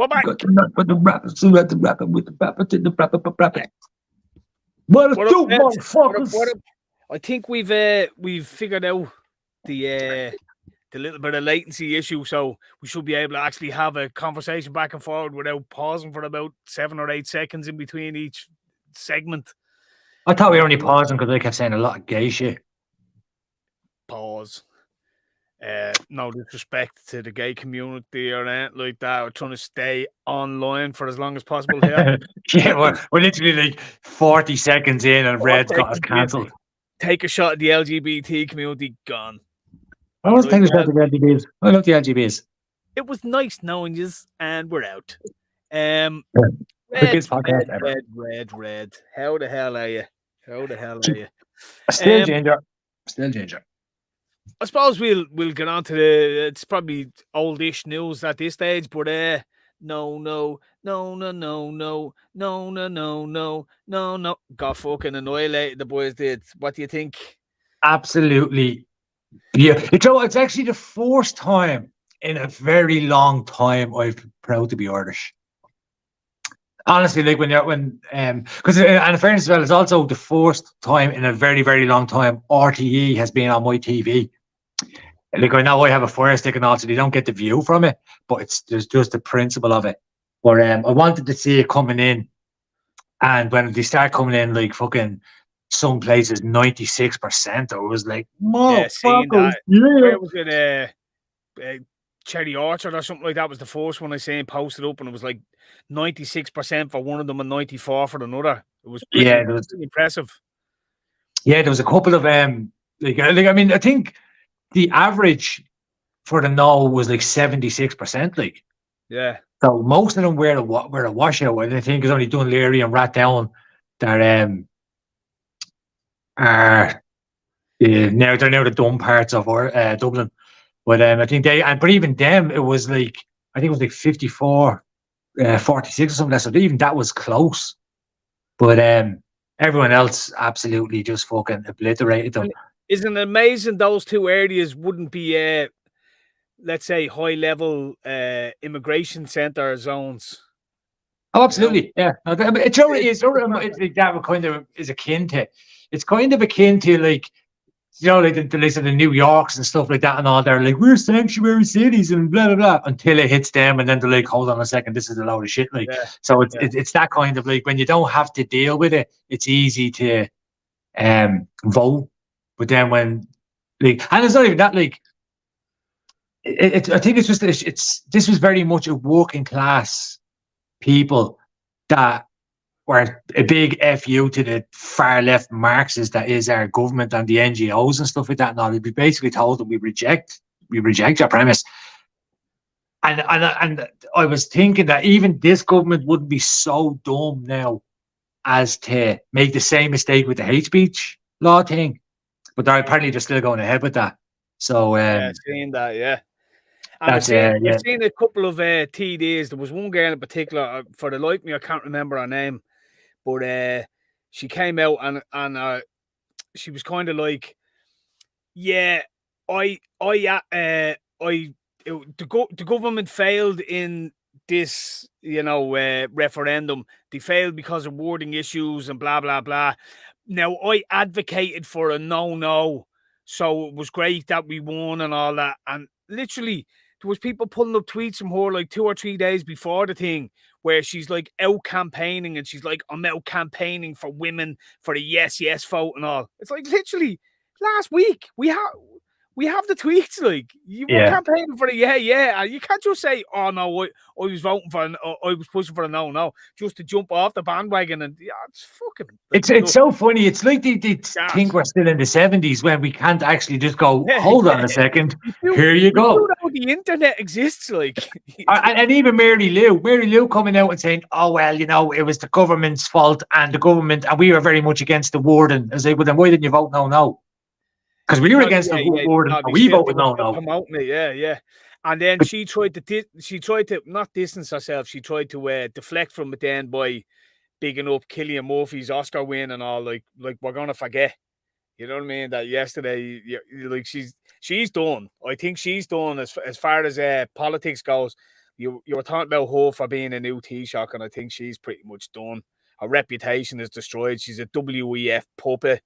We're back. Got the nut for the rappers, so let the rapper with the rapper to the rapper. What What do, up, lads? motherfuckers? What up? I think we've figured out the little bit of latency issue, so we should be able to actually have a conversation back and forward without pausing for about 7 or 8 seconds in between each segment. I thought we were only pausing because I kept saying a lot of gay shit. Pause. No disrespect to the gay community or anything like that. We're trying to stay online for as long as possible here. Yeah, we're literally like 40 seconds in and Red's got us cancelled. Take a shot at the LGBT community, gone. I was taking a shot at the LGBs. I love the LGBs. It was nice knowing you, and we're out. Quickest podcast ever. Red. How the hell are you? Still ginger. I suppose we'll get on to the. It's probably oldish news at this stage, but no. Got fucking annihilated. The boys did. What do you think? Absolutely. Yeah, it's actually the first time in a very long time I've been proud to be Irish. Honestly, like because in fairness as well, it's also the first time in a very, very long time RTE has been on my TV. Like I know I have a Fire Stick and all, so they don't get the view from it, but there's just the principle of it. But I wanted to see it coming in, and when they start coming in, like fucking some places 96%, I was like, seeing that. Yeah. Where was it? Cherry Orchard or something like that was the first one I seen posted up, and it was like 96% for one of them and 94% for another. It was pretty, pretty impressive. Yeah, there was a couple of I mean, I think the average for the no was like 76%. Like, yeah. So most of them were a washout. I think it's only Dunleary and Rathdown that are now they're the dumb parts of Dublin. But I think but even them, it was like, I think it was like 54, 46 or something. So even that was close. But everyone else absolutely just fucking obliterated them. Isn't it amazing those two areas wouldn't be, let's say, high-level immigration centre zones? Oh, absolutely, yeah. It's that kind of is akin to. It's kind of akin to like, like the list of the New Yorks and stuff like that and all. They're like, we're sanctuary cities and blah blah blah until it hits them, and then they're like, hold on a second, this is a load of shit. Like, so it's that kind of like when you don't have to deal with it, it's easy to vote. But then when like, and it's not even that like. I think it's just this was very much a working class people that were a big FU to the far left Marxists that is our government and the NGOs and stuff like that. And all, we basically told them we reject your premise. And I was thinking that even this government wouldn't be so dumb now as to make the same mistake with the hate speech law thing, but they're apparently just still going ahead with that. So seeing that, yeah. And I've seen a couple of TDs. There was one girl in particular, for the life of me, I can't remember her name, but she came out and she was kind of like, yeah, the government failed in this, referendum. They failed because of wording issues and blah blah blah. Now I advocated for a no, so it was great that we won and all that, and literally. There was people pulling up tweets from her like 2 or 3 days before the thing where she's like out campaigning and she's like, I'm out campaigning for women for the yes vote and all. It's like literally last week we have the tweets, like you were campaigning for the yeah. You can't just say, oh no, I was voting for I was pushing for a no, just to jump off the bandwagon and it's fucking. It's so funny. It's like they think we're still in the 70s when we can't actually just go, hold on a second, here you go. You know the internet exists, like. and even Mary Lou coming out and saying, oh well, it was the government's fault and we were very much against the warden. I was like, well then why didn't you vote no? Because we were against the warden, and we voted no. Promoting it, yeah. And then she tried to not distance herself. She tried to deflect from it then by bigging up Cillian Murphy's Oscar win and all. Like we're gonna forget. You know what I mean? That yesterday, like she's done. I think she's done as far as politics goes. You were talking about her for being a new Taoiseach, and I think she's pretty much done. Her reputation is destroyed. She's a WEF puppet.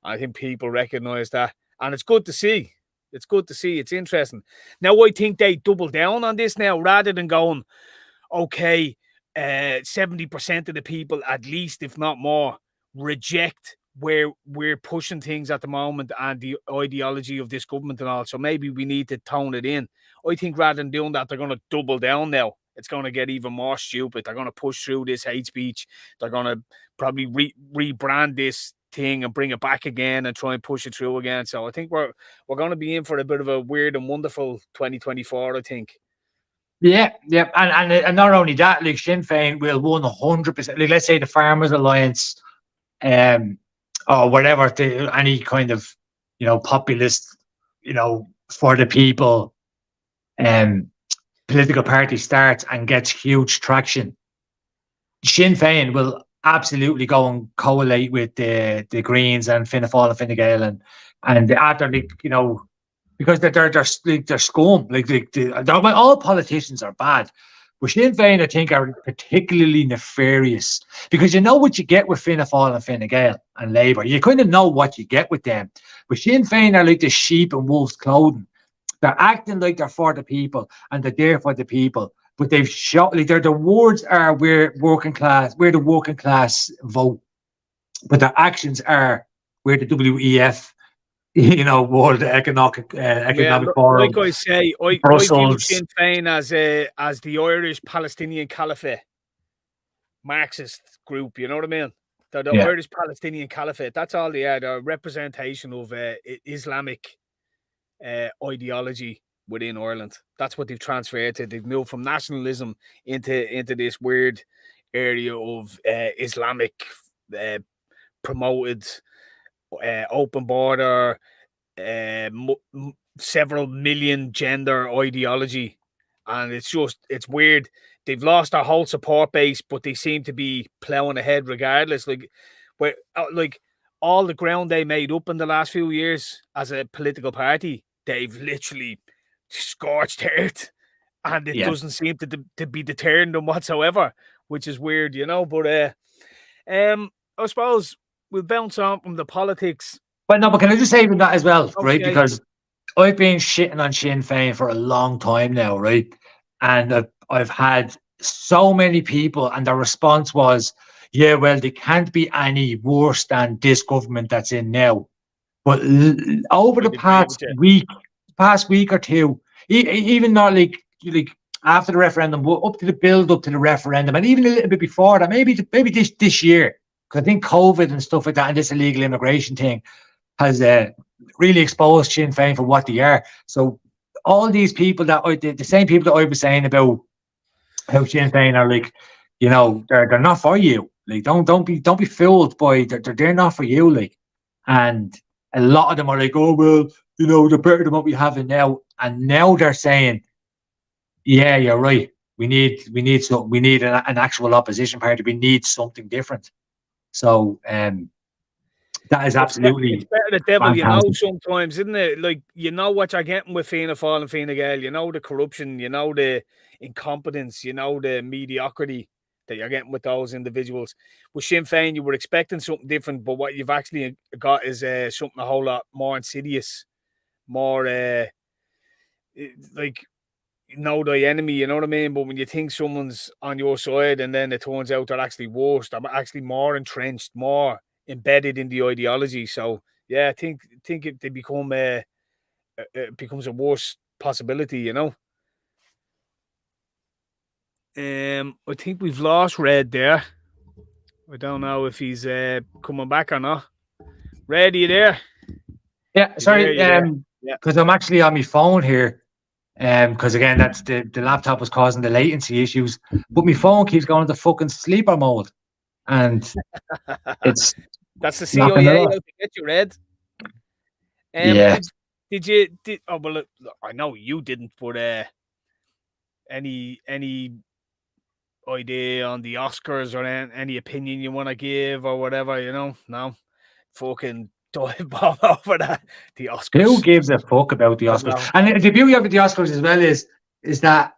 I think people recognise that. And it's good to see. It's good to see. It's interesting. Now, I think they double down on this now rather than going, okay, 70% of the people, at least, if not more, reject where we're pushing things at the moment and the ideology of this government and all. So maybe we need to tone it in. I think rather than doing that, they're going to double down now. It's going to get even more stupid. They're going to push through this hate speech. They're going to probably rebrand this thing and bring it back again and try and push it through again. So I think we're going to be in for a bit of a weird and wonderful 2024, I think. Yeah, and not only that, like Sinn Féin will 100%. Like, let's say the Farmers Alliance, or whatever, any kind of, populist, for the people, political party starts and gets huge traction. Sinn Féin will absolutely go and collate with the Greens and Fianna Fáil and Fine Gael and after, because they're scum. All politicians are bad. But Sinn Féin, I think, are particularly nefarious because you know what you get with Fianna Fáil and Fine Gael and Labour. You kind of know what you get with them. But Sinn Féin are like the sheep in wolf's clothing. They're acting like they're for the people and they're there for the people. But they've shot, like, the words are we're the working class vote. But their actions are we're the WEF. World Economic Forum. Like I say, I view Sinn Féin as the Irish Palestinian Caliphate Marxist group. You know what I mean? They're the Irish Palestinian Caliphate. That's all they are. They're a representation of Islamic ideology within Ireland. That's what they've transferred to. They've moved from nationalism into this weird area of Islamic promoted. Open border, several million gender ideology, and it's weird. They've lost their whole support base, but they seem to be plowing ahead regardless. Like all the ground they made up in the last few years as a political party, they've literally scorched earth, and it doesn't seem to be deterring them whatsoever, which is weird, But I suppose we'll bounce on from the politics. But can I just say that as well, okay, right? Because I've been shitting on Sinn Féin for a long time now, right? And I've had so many people, and their response was, yeah, well, they can't be any worse than this government that's in now. But over the past week or two, even not like after the referendum, up to the build up to the referendum, and even a little bit before that, maybe this year. I think COVID and stuff like that and this illegal immigration thing has really exposed Sinn Féin for what they are. So all these people the same people that I was saying about how Sinn Féin are like, they're not for you. Like, don't be fooled by they're not for you. Like, and a lot of them are like, oh well, they're better than what we have now. And now they're saying, yeah, you're right. We need an actual opposition party. We need something different. So that is absolutely it's better the devil, fantastic. Sometimes, isn't it? Like, what you're getting with Fianna Fáil and Fine Gael, the corruption, the incompetence, the mediocrity that you're getting with those individuals. With Sinn Féin, you were expecting something different, but what you've actually got is something a whole lot more insidious, more like, thy enemy, you know what I mean? But when you think someone's on your side and then it turns out they're actually worse, they're actually more entrenched, more embedded in the ideology. So yeah, I think they become it becomes a worse possibility, I think we've lost Red there. I don't know if he's coming back or not. Red, are you there? Yeah, sorry, because I'm actually on my phone here. Because again, that's the laptop was causing the latency issues, but my phone keeps going to fucking sleeper mode, and that's the CIA out to get you, Red. Yeah. Did you? Oh well, look, I know you didn't, but any idea on the Oscars or any opinion you want to give or whatever? No, fucking. Dive bomb over that. The Oscars. Who gives a fuck about the Oscars? And the beauty of the Oscars as well is that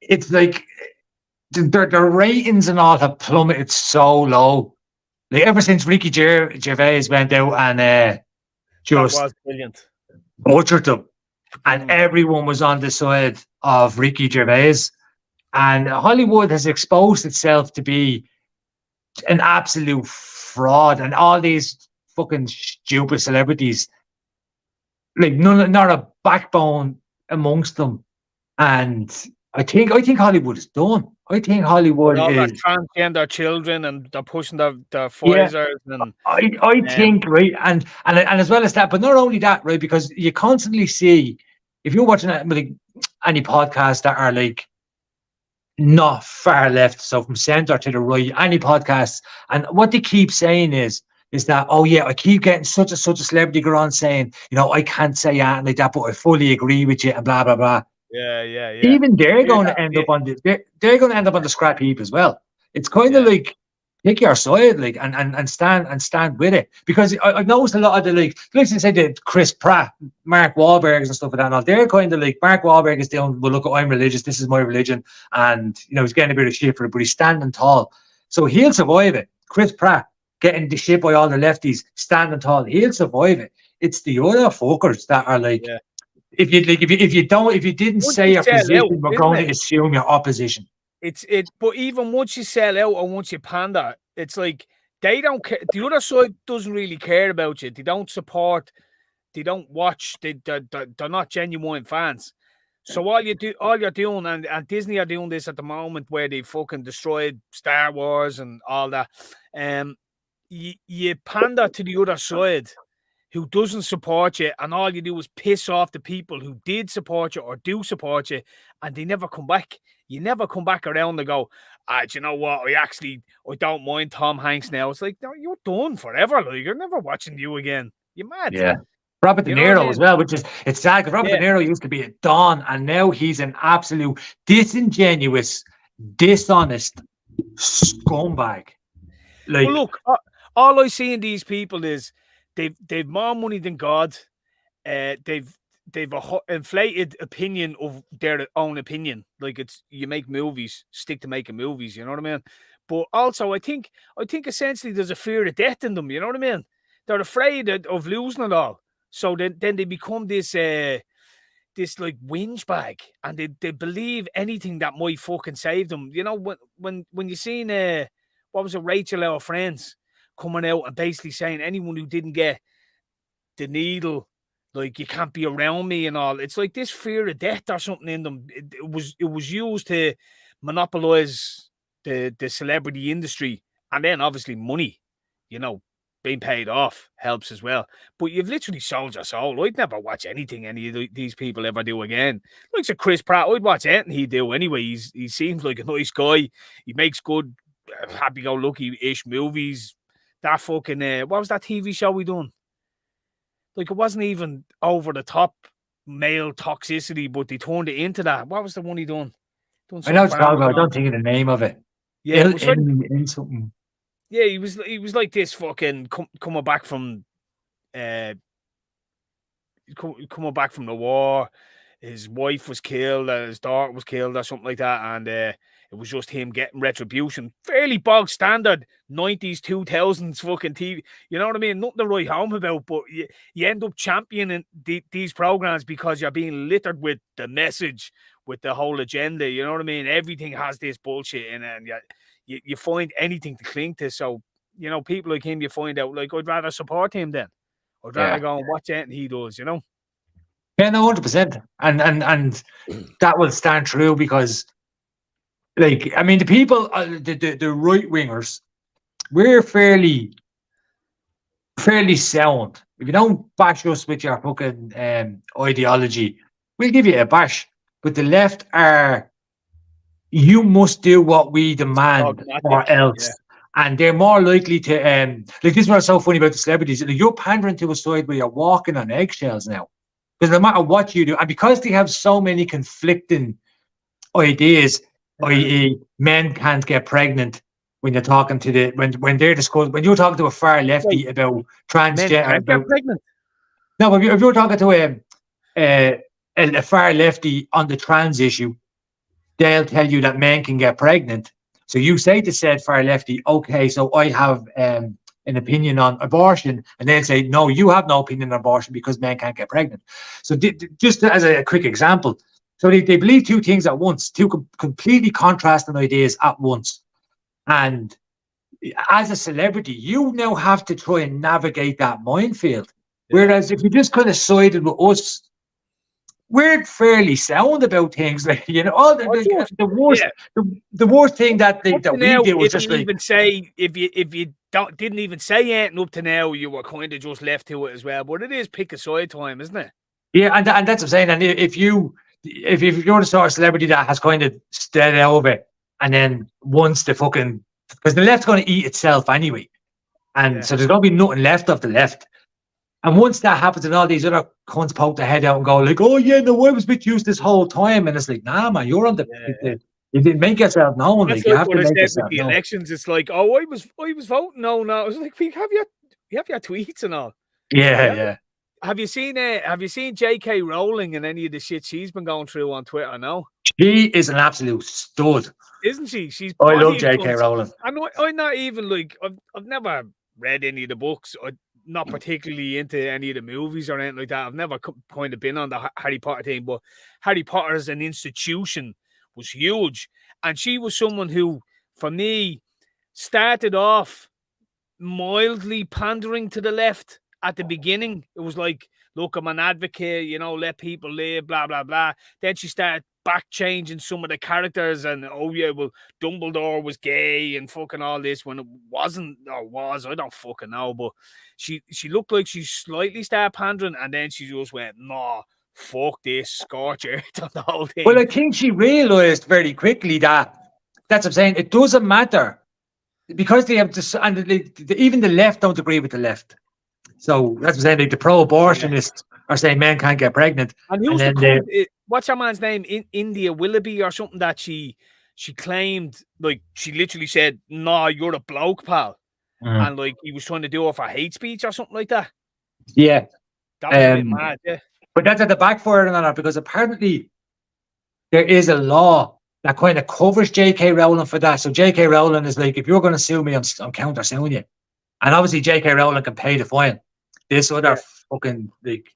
it's like their ratings and all have plummeted so low. Like ever since Ricky Gervais went out and That just was brilliant. butchered them, and everyone was on the side of Ricky Gervais. And Hollywood has exposed itself to be an absolute fraud, and all these fucking stupid celebrities, like not a backbone amongst them. And I think Hollywood is done. I think Hollywood all is transgender children, and they're pushing the Pfizers, and I think right, and as well as that, but not only that, right? Because you constantly see, if you're watching like any podcasts that are like not far left, so from center to the right, any podcasts, and what they keep saying is that, oh yeah, I keep getting such a celebrity go on saying, you know, I can't say anything like that, but I fully agree with you, and blah blah blah. Yeah. Even they're going to end up on they're going to end up on the scrap heap as well. It's kind of like pick your side, like and stand with it. Because I've noticed a lot of the like I say the Chris Pratt, Mark Wahlberg and stuff like that. And all, they're kind of like Mark Wahlberg is doing, well, look, I'm religious, this is my religion, and you know he's getting a bit of shit for it, but he's standing tall, so he'll survive it. Chris Pratt getting the shit by all the lefties, standing tall, he'll survive it. It's the other fuckers that are like. Yeah. If you didn't say your position, we're going to assume your opposition. But even once you sell out or once you pander, it's like they don't care. The other side doesn't really care about you. They don't support. They don't watch. They're not genuine fans. So all you're doing, and Disney are doing this at the moment, where they fucking destroyed Star Wars and all that. You pander to the other side, who doesn't support you, and all you do is piss off the people who did support you or do support you, and they never come back. You never come back around and go, do you know what? I don't mind Tom Hanks now. It's like, no, you're done forever. Like, you're never watching you again. You're mad. Yeah. Robert De Niro as well, which is, it's sad because Robert De Niro used to be a Don, and now he's an absolute disingenuous, dishonest scumbag. Like, well, look, all I see in these people is they've more money than God. They've a inflated opinion of their own opinion. Like, it's, you make movies, stick to making movies. You know what I mean? But also, I think essentially there's a fear of death in them. You know what I mean? They're afraid of losing it all. So then they become this like whinge bag, and they believe anything that might fucking save them. You know, when you seen what was it, Rachel, Our Friends, coming out and basically saying anyone who didn't get the needle, like, you can't be around me and all. It's like this fear of death or something in them. It was used to monopolize the celebrity industry, and then obviously money, you know, being paid off helps as well. But you've literally sold your soul. I'd never watch anything any of these people ever do again. Like, so Chris Pratt, I'd watch anything he do anyway. He seems like a nice guy. He makes good, happy-go-lucky-ish movies. That fucking what was that TV show we done? Like, it wasn't even over the top male toxicity, but they turned it into that. What was the one he done? I know it's called, but I don't think of the name of it. Yeah, in something. Yeah, he was like this fucking coming back from coming back from the war. His wife was killed, and his daughter was killed, or something like that, and it was just him getting retribution. Fairly bog standard 90s, 2000s fucking TV. You know what I mean? Nothing to write home about, but you end up championing these programs because you're being littered with the message, with the whole agenda. You know what I mean? Everything has this bullshit in it, and you find anything to cling to. So, you know, people like him, you find out, like, I'd rather support him then. I'd rather go and watch anything he does, you know? Yeah, no, 100%. And that will stand true because, like, I mean, the people, the right wingers, we're fairly sound. If you don't bash us with your fucking ideology, we'll give you a bash. But the left are, you must do what we demand or else. Yeah. And they're more likely to, like, this is what's so funny about the celebrities. Like, you're pandering to a side where you're walking on eggshells now. Because no matter what you do, and because they have so many conflicting ideas, i.e., men can't get pregnant when you're talking to when they're discussing, when you're talking to a far lefty about transgender, about pregnant. No, but if you're talking to a far lefty on the trans issue, they'll tell you that men can get pregnant. So you say to said far lefty, okay, so I have an opinion on abortion, and they'll say, no, you have no opinion on abortion because men can't get pregnant. So just as a quick example, so they believe two things at once, two completely contrasting ideas at once. And as a celebrity, you now have to try and navigate that minefield. Yeah. Whereas if you just kind of sided with us, we're fairly sound about things, like, you know. All the worst, the worst thing that we do was just like, even say if you didn't even say anything up to now, you were kind of just left to it as well. But it is pick a side time, isn't it? Yeah, and that's what I'm saying. And if you're the sort of celebrity that has kind of stayed over, and then once the fucking, because the left's going to eat itself anyway, and so there's going to be nothing left of the left. And once that happens, and all these other cunts poke their head out and go like, "Oh yeah, no, I was with you this whole time," and it's like, "Nah, man, you're on the you didn't make yourself known. Like, you have to make yourself known." The elections, it's like, "Oh, I was voting." No, I was like, "We have your tweets and all." Yeah. Have you seen J.K. Rowling and any of the shit she's been going through on Twitter? No, she is an absolute stud, isn't she? I love J.K. Rowling. I'm not even like I've never read any of the books. Not particularly into any of the movies or anything like that. I've never kind of been on the Harry Potter thing, but Harry Potter as an institution was huge. And she was someone who, for me, started off mildly pandering to the left at the beginning. It was like, look, I'm an advocate, you know, let people live, blah, blah, blah. Then she started back changing some of the characters, and oh yeah, well, Dumbledore was gay and fucking all this when it wasn't, or was, I don't fucking know, but she looked like she slightly started pandering, and then she just went, nah, fuck this, scorch earth on the whole thing. Well, I think she realised very quickly that's what I'm saying, it doesn't matter, because they have to, and even the left don't agree with the left. So that's what I'm saying, like the pro-abortionists are saying men can't get pregnant. And who's what's her man's name? India Willoughby or something, that she claimed, like, she literally said, "Nah, you're a bloke, pal." And like he was trying to do it for hate speech or something like that. Yeah. That was a bit mad, yeah. But that's at the backfiring on that, because apparently there is a law that kind of covers J.K. Rowling for that. So J.K. Rowling is like, if you're going to sue me, I'm counter suing you. And obviously J.K. Rowling can pay the fine. This other fucking, like,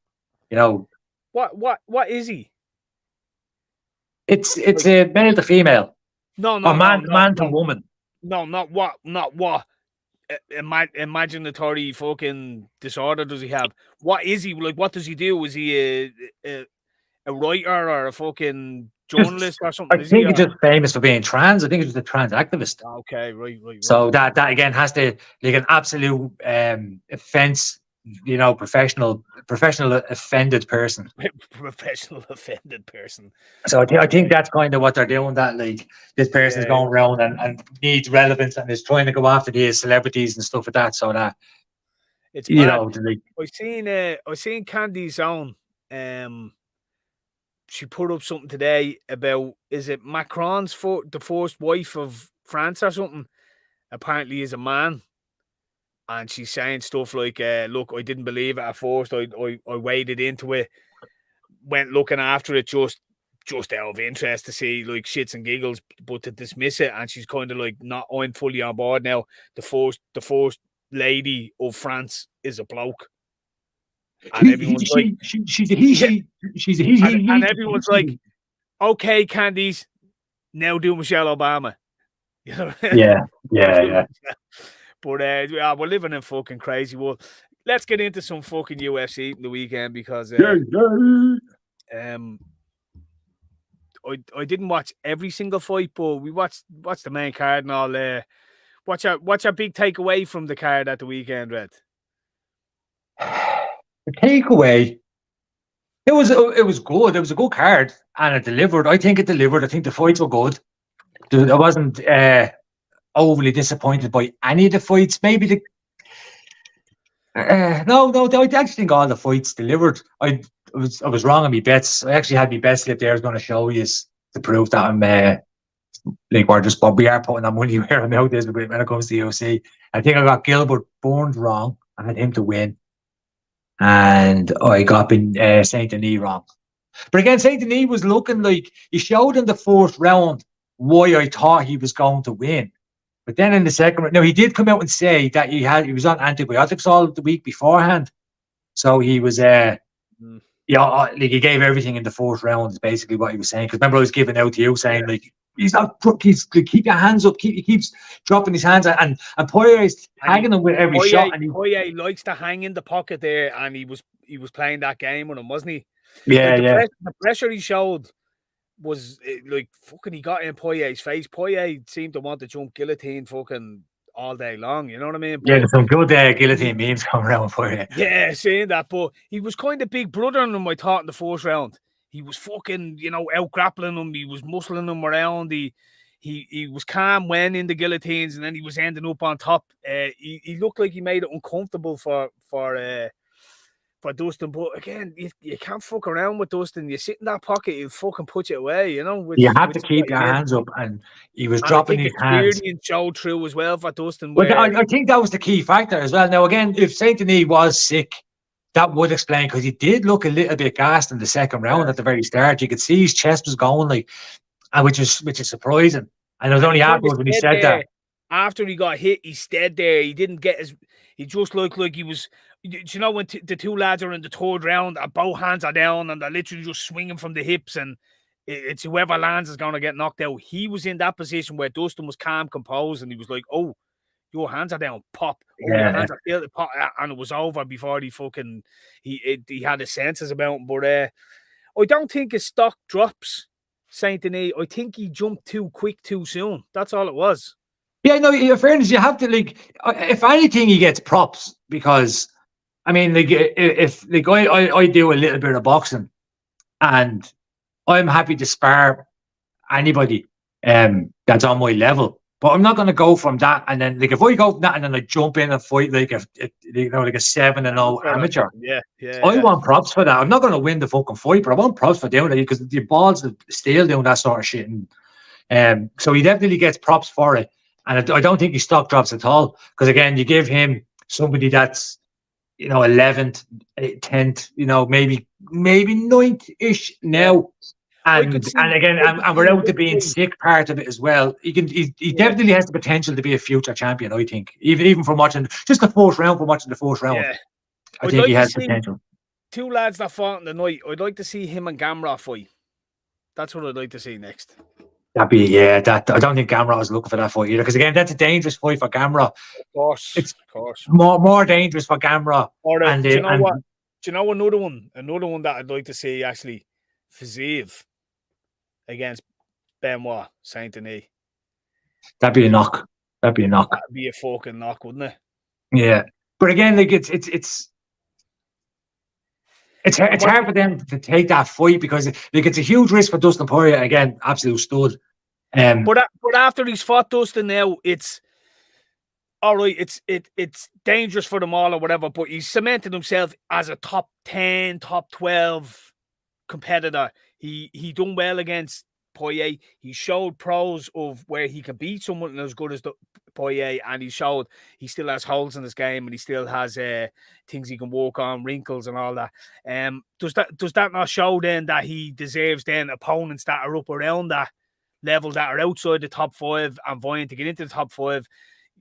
you know. What is he? It's a male to female. No, or man to woman. No, not what. Imaginatory fucking disorder does he have? What is he? Like, what does he do? Is he a writer or a fucking journalist or something? I think he's just famous for being trans. I think he's just a trans activist. Okay, right. So that again has to, like, an absolute offense, you know, professional offended person. Professional offended person. So I think that's kind of what they're doing. That, like, this person's going around and needs relevance and is trying to go after these celebrities and stuff like that. So that it's, you know, like, I seen Candy's own. She put up something today about, is it Macron's the first wife of France or something? Apparently is a man. And she's saying stuff like, look, I didn't believe it at first. I waded into it, went looking after it just out of interest to see, like, shits and giggles, but to dismiss it. And she's kind of like, not, I'm fully on board now. The first lady of France is a bloke. And everyone's like, she's a he. And everyone's like, okay, Candice, now do Michelle Obama. You know? Yeah. But we're living in fucking crazy world. Let's get into some fucking UFC in the weekend, because I didn't watch every single fight, but we watched the main card and all. What's your big takeaway from the card at the weekend, Red? The takeaway, it was good. It was a good card, and it delivered. I think it delivered. I think the fights were good. I wasn't overly disappointed by any of the fights. Maybe no. I actually think all the fights delivered. I was wrong on my bets. I actually had my bet slip there. I was going to show you to prove that I'm like we are putting our money where our mouth is when it comes to the UFC. I think I got Gilbert Burns wrong. I had him to win, and I got Saint Denis wrong. But again, Saint Denis was looking like he showed in the fourth round why I thought he was going to win. But then in the second round, no, he did come out and say that he was on antibiotics all the week beforehand. So he was like he gave everything in the fourth round, is basically what he was saying. Because remember, I was giving out to you saying like he's not, he's keep your hands up, he keeps dropping his hands, and Poirier's tagging him with every shot. And Poirier likes to hang in the pocket there, and he was playing that game with him, wasn't he? Yeah, like the pressure he showed was like fucking. He got in Poirier's face. Poirier seemed to want to jump guillotine fucking all day long. You know what I mean? But, there's some good guillotine memes coming around for you. Yeah, saying that. But he was kind of big brother in him, I thought, in the fourth round. He was fucking, out grappling him. He was muscling him around. He was calm when in the guillotines, and then he was ending up on top. He looked like he made it uncomfortable for Dustin, but again, you can't fuck around with Dustin. You sit in that pocket, he'll fucking put you away, You have to keep your hands up, and he was dropping his hands. Experience showed through as well for Dustin. But I think that was the key factor as well. Now, again, if Saint Denis was sick, that would explain, because he did look a little bit gassed in the second round at the very start. You could see his chest was going and which is surprising. And it was only afterwards when he said that. After he got hit, he stayed there. He didn't get he just looked like he was. Do when the two lads are in the third round, both hands are down and they're literally just swinging from the hips, and it's whoever lands is going to get knocked out. He was in that position where Dustin was calm, composed, and he was like, "Oh, your hands are down, pop. Oh, your hands are still pop," and it was over before he had his senses about him. But I don't think his stock drops, Saint Denis. I think he jumped too quick, too soon. That's all it was. Yeah, no. In fairness, you have to if anything, he gets props because. I mean, if I do a little bit of boxing, and I'm happy to spar anybody that's on my level, but I'm not going to go from that and then if I go from that and then I jump in and fight like a 7-0 amateur. I want props for that. I'm not going to win the fucking fight, but I want props for doing it because the balls of steel doing that sort of shit. And so he definitely gets props for it, and I don't think his stock drops at all because again, you give him somebody that's 11th, 10th, maybe 9th-ish now. And again, and we're out to being sick part of it as well. He definitely has the potential to be a future champion, I think. Even from watching just the fourth round, Yeah. I think he has potential. Two lads that fought in the night, I'd like to see him and Gamrot fight. That's what I'd like to see next. That'd be, I don't think Gamrot was looking for that fight either. Because again, that's a dangerous fight for Gamrot. Of course. It's more dangerous for Gamrot. Do you know what? Do you know another one? Another one that I'd like to see actually, Fiziev against Benoit Saint Denis. That'd be a knock. That'd be a fucking knock, wouldn't it? Yeah. But again, it's hard for them to take that fight because it's a huge risk for Dustin Poirier. Again, absolute stud. But after he's fought Dustin now, it's all right. It's dangerous for them all or whatever. But he's cemented himself as a top 10, top 12 competitor. He done well against Poirier. He showed pros of where he can beat someone as good as Poirier, and he showed he still has holes in his game and he still has things he can work on, wrinkles and all that. Does that not show then that he deserves then opponents that are up around that level, that are outside the top 5 and vying to get into the top 5?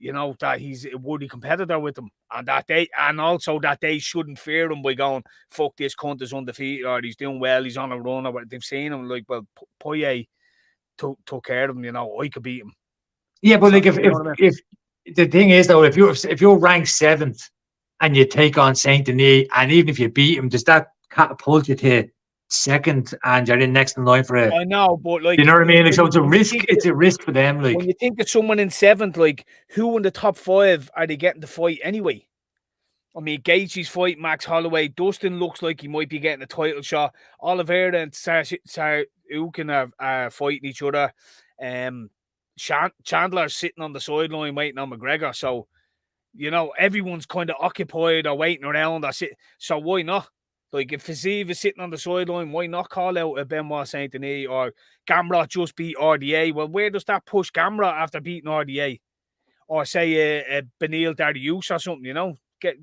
That he's a worthy competitor with them, and also that they shouldn't fear him by going, fuck, this cunt is undefeated, or he's doing well, he's on a run, or what. They've seen him like, well, Poirier took care of him, I could beat him. Yeah, but if the thing is though, if you're ranked 7th and you take on Saint Denis, and even if you beat him, does that catapult you to 2nd and you're in next in line for it? I know, but you know what I mean? So it's a risk. It's a risk for them. When you think of someone in 7th, who in the top 5 are they getting to fight anyway? I mean, Gaethje's fight Max Holloway. Dustin looks like he might be getting a title shot. Oliveira and Saryukin are fighting each other. Chandler's sitting on the sideline waiting on McGregor. So, everyone's kind of occupied or waiting around. So why not? If Fiziev is sitting on the sideline, why not call out a Benoit Saint Denis or Gamrot just beat RDA? Well, where does that push Gamrot after beating RDA? Or say a Beneil Dariush or something, get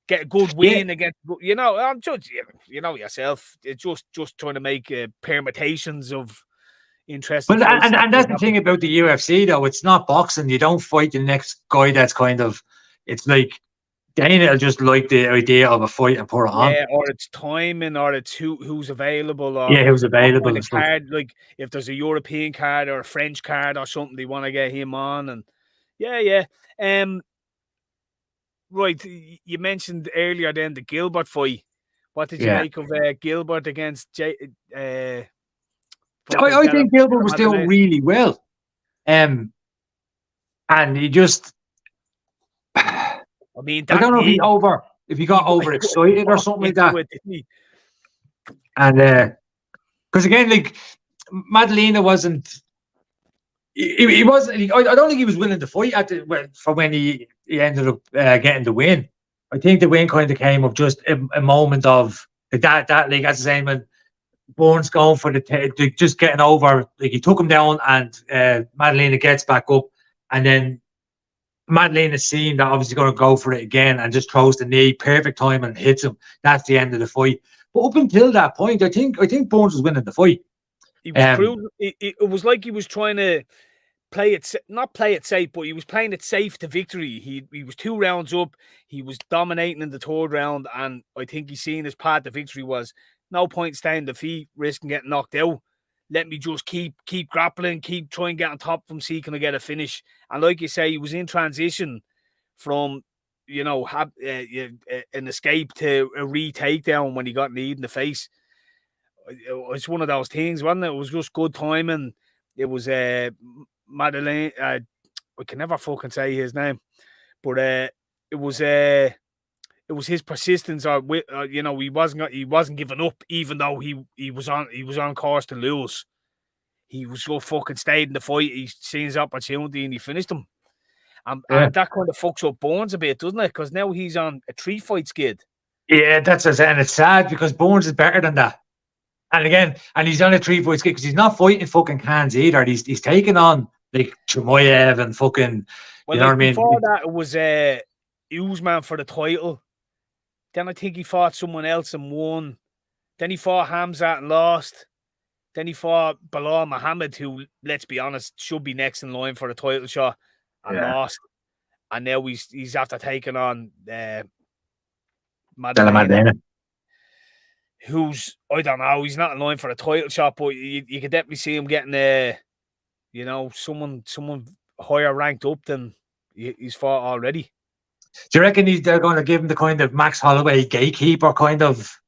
get a good win against, I'm just, yourself, it's just trying to make permutations of interesting But fights. and that's the thing about the UFC though. It's not boxing. You don't fight the next guy that's kind of. It's like Dana just like the idea of a fight and put it on. Yeah, or it's timing, or it's who's available, or who's what available kind and of stuff. card. Like if there's a European card or a French card or something, they want to get him on, and yeah. Right, you mentioned earlier then the Gilbert fight. What did you make of Gilbert against I think Gilbert was doing really well, and he just. I mean, I don't know if he got overexcited or something like that. And because again, like Madalena wasn't. He wasn't. I don't think he was willing to fight for when he ended up getting the win. I think the win kind of came of just a moment of that. Like as I say, when Bourne's going for just getting over, like he took him down, and Madalena gets back up, and then Madalena's seeing that obviously going to go for it again and just throws the knee, perfect time, and hits him. That's the end of the fight. But up until that point, I think Bourne was winning the fight. He was it was like he was trying to not play it safe, but he was playing it safe to victory. He was 2 rounds up. He was dominating in the 3rd round, and I think he's seen his path to victory was no point staying the feet, risking getting knocked out. Let me just keep grappling, keep trying to get on top of him, see can I get a finish. And like you say, he was in transition from an escape to a re-takedown when he got kneed in the face. It's one of those things, wasn't it? It was just good timing. It was Madeleine. I can never fucking say his name, but it was his persistence. He wasn't giving up, even though he was on course to lose. He was so fucking stayed in the fight. He seen his opportunity and he finished him. And that kind of fucks up Bournes a bit, doesn't it? Because now he's on a 3-fight skid. Yeah, that's what I'm saying. It's sad because Bournes is better than that. And again, he's on a 3-fight skid because he's not fighting fucking cans either. He's taking on like Chimaev and fucking. Well, you know what I mean? Before that, it was Usman for the title. Then I think he fought someone else and won. Then he fought Hamzat and lost. Then he fought Bilal Muhammad, who, let's be honest, should be next in line for the title shot, and lost. And now he's after taking on Madalena, who's, I don't know, he's not in line for a title shot, but you could definitely see him getting someone higher ranked up than he's fought already. Do you reckon they're going to give him the kind of Max Holloway gatekeeper kind of,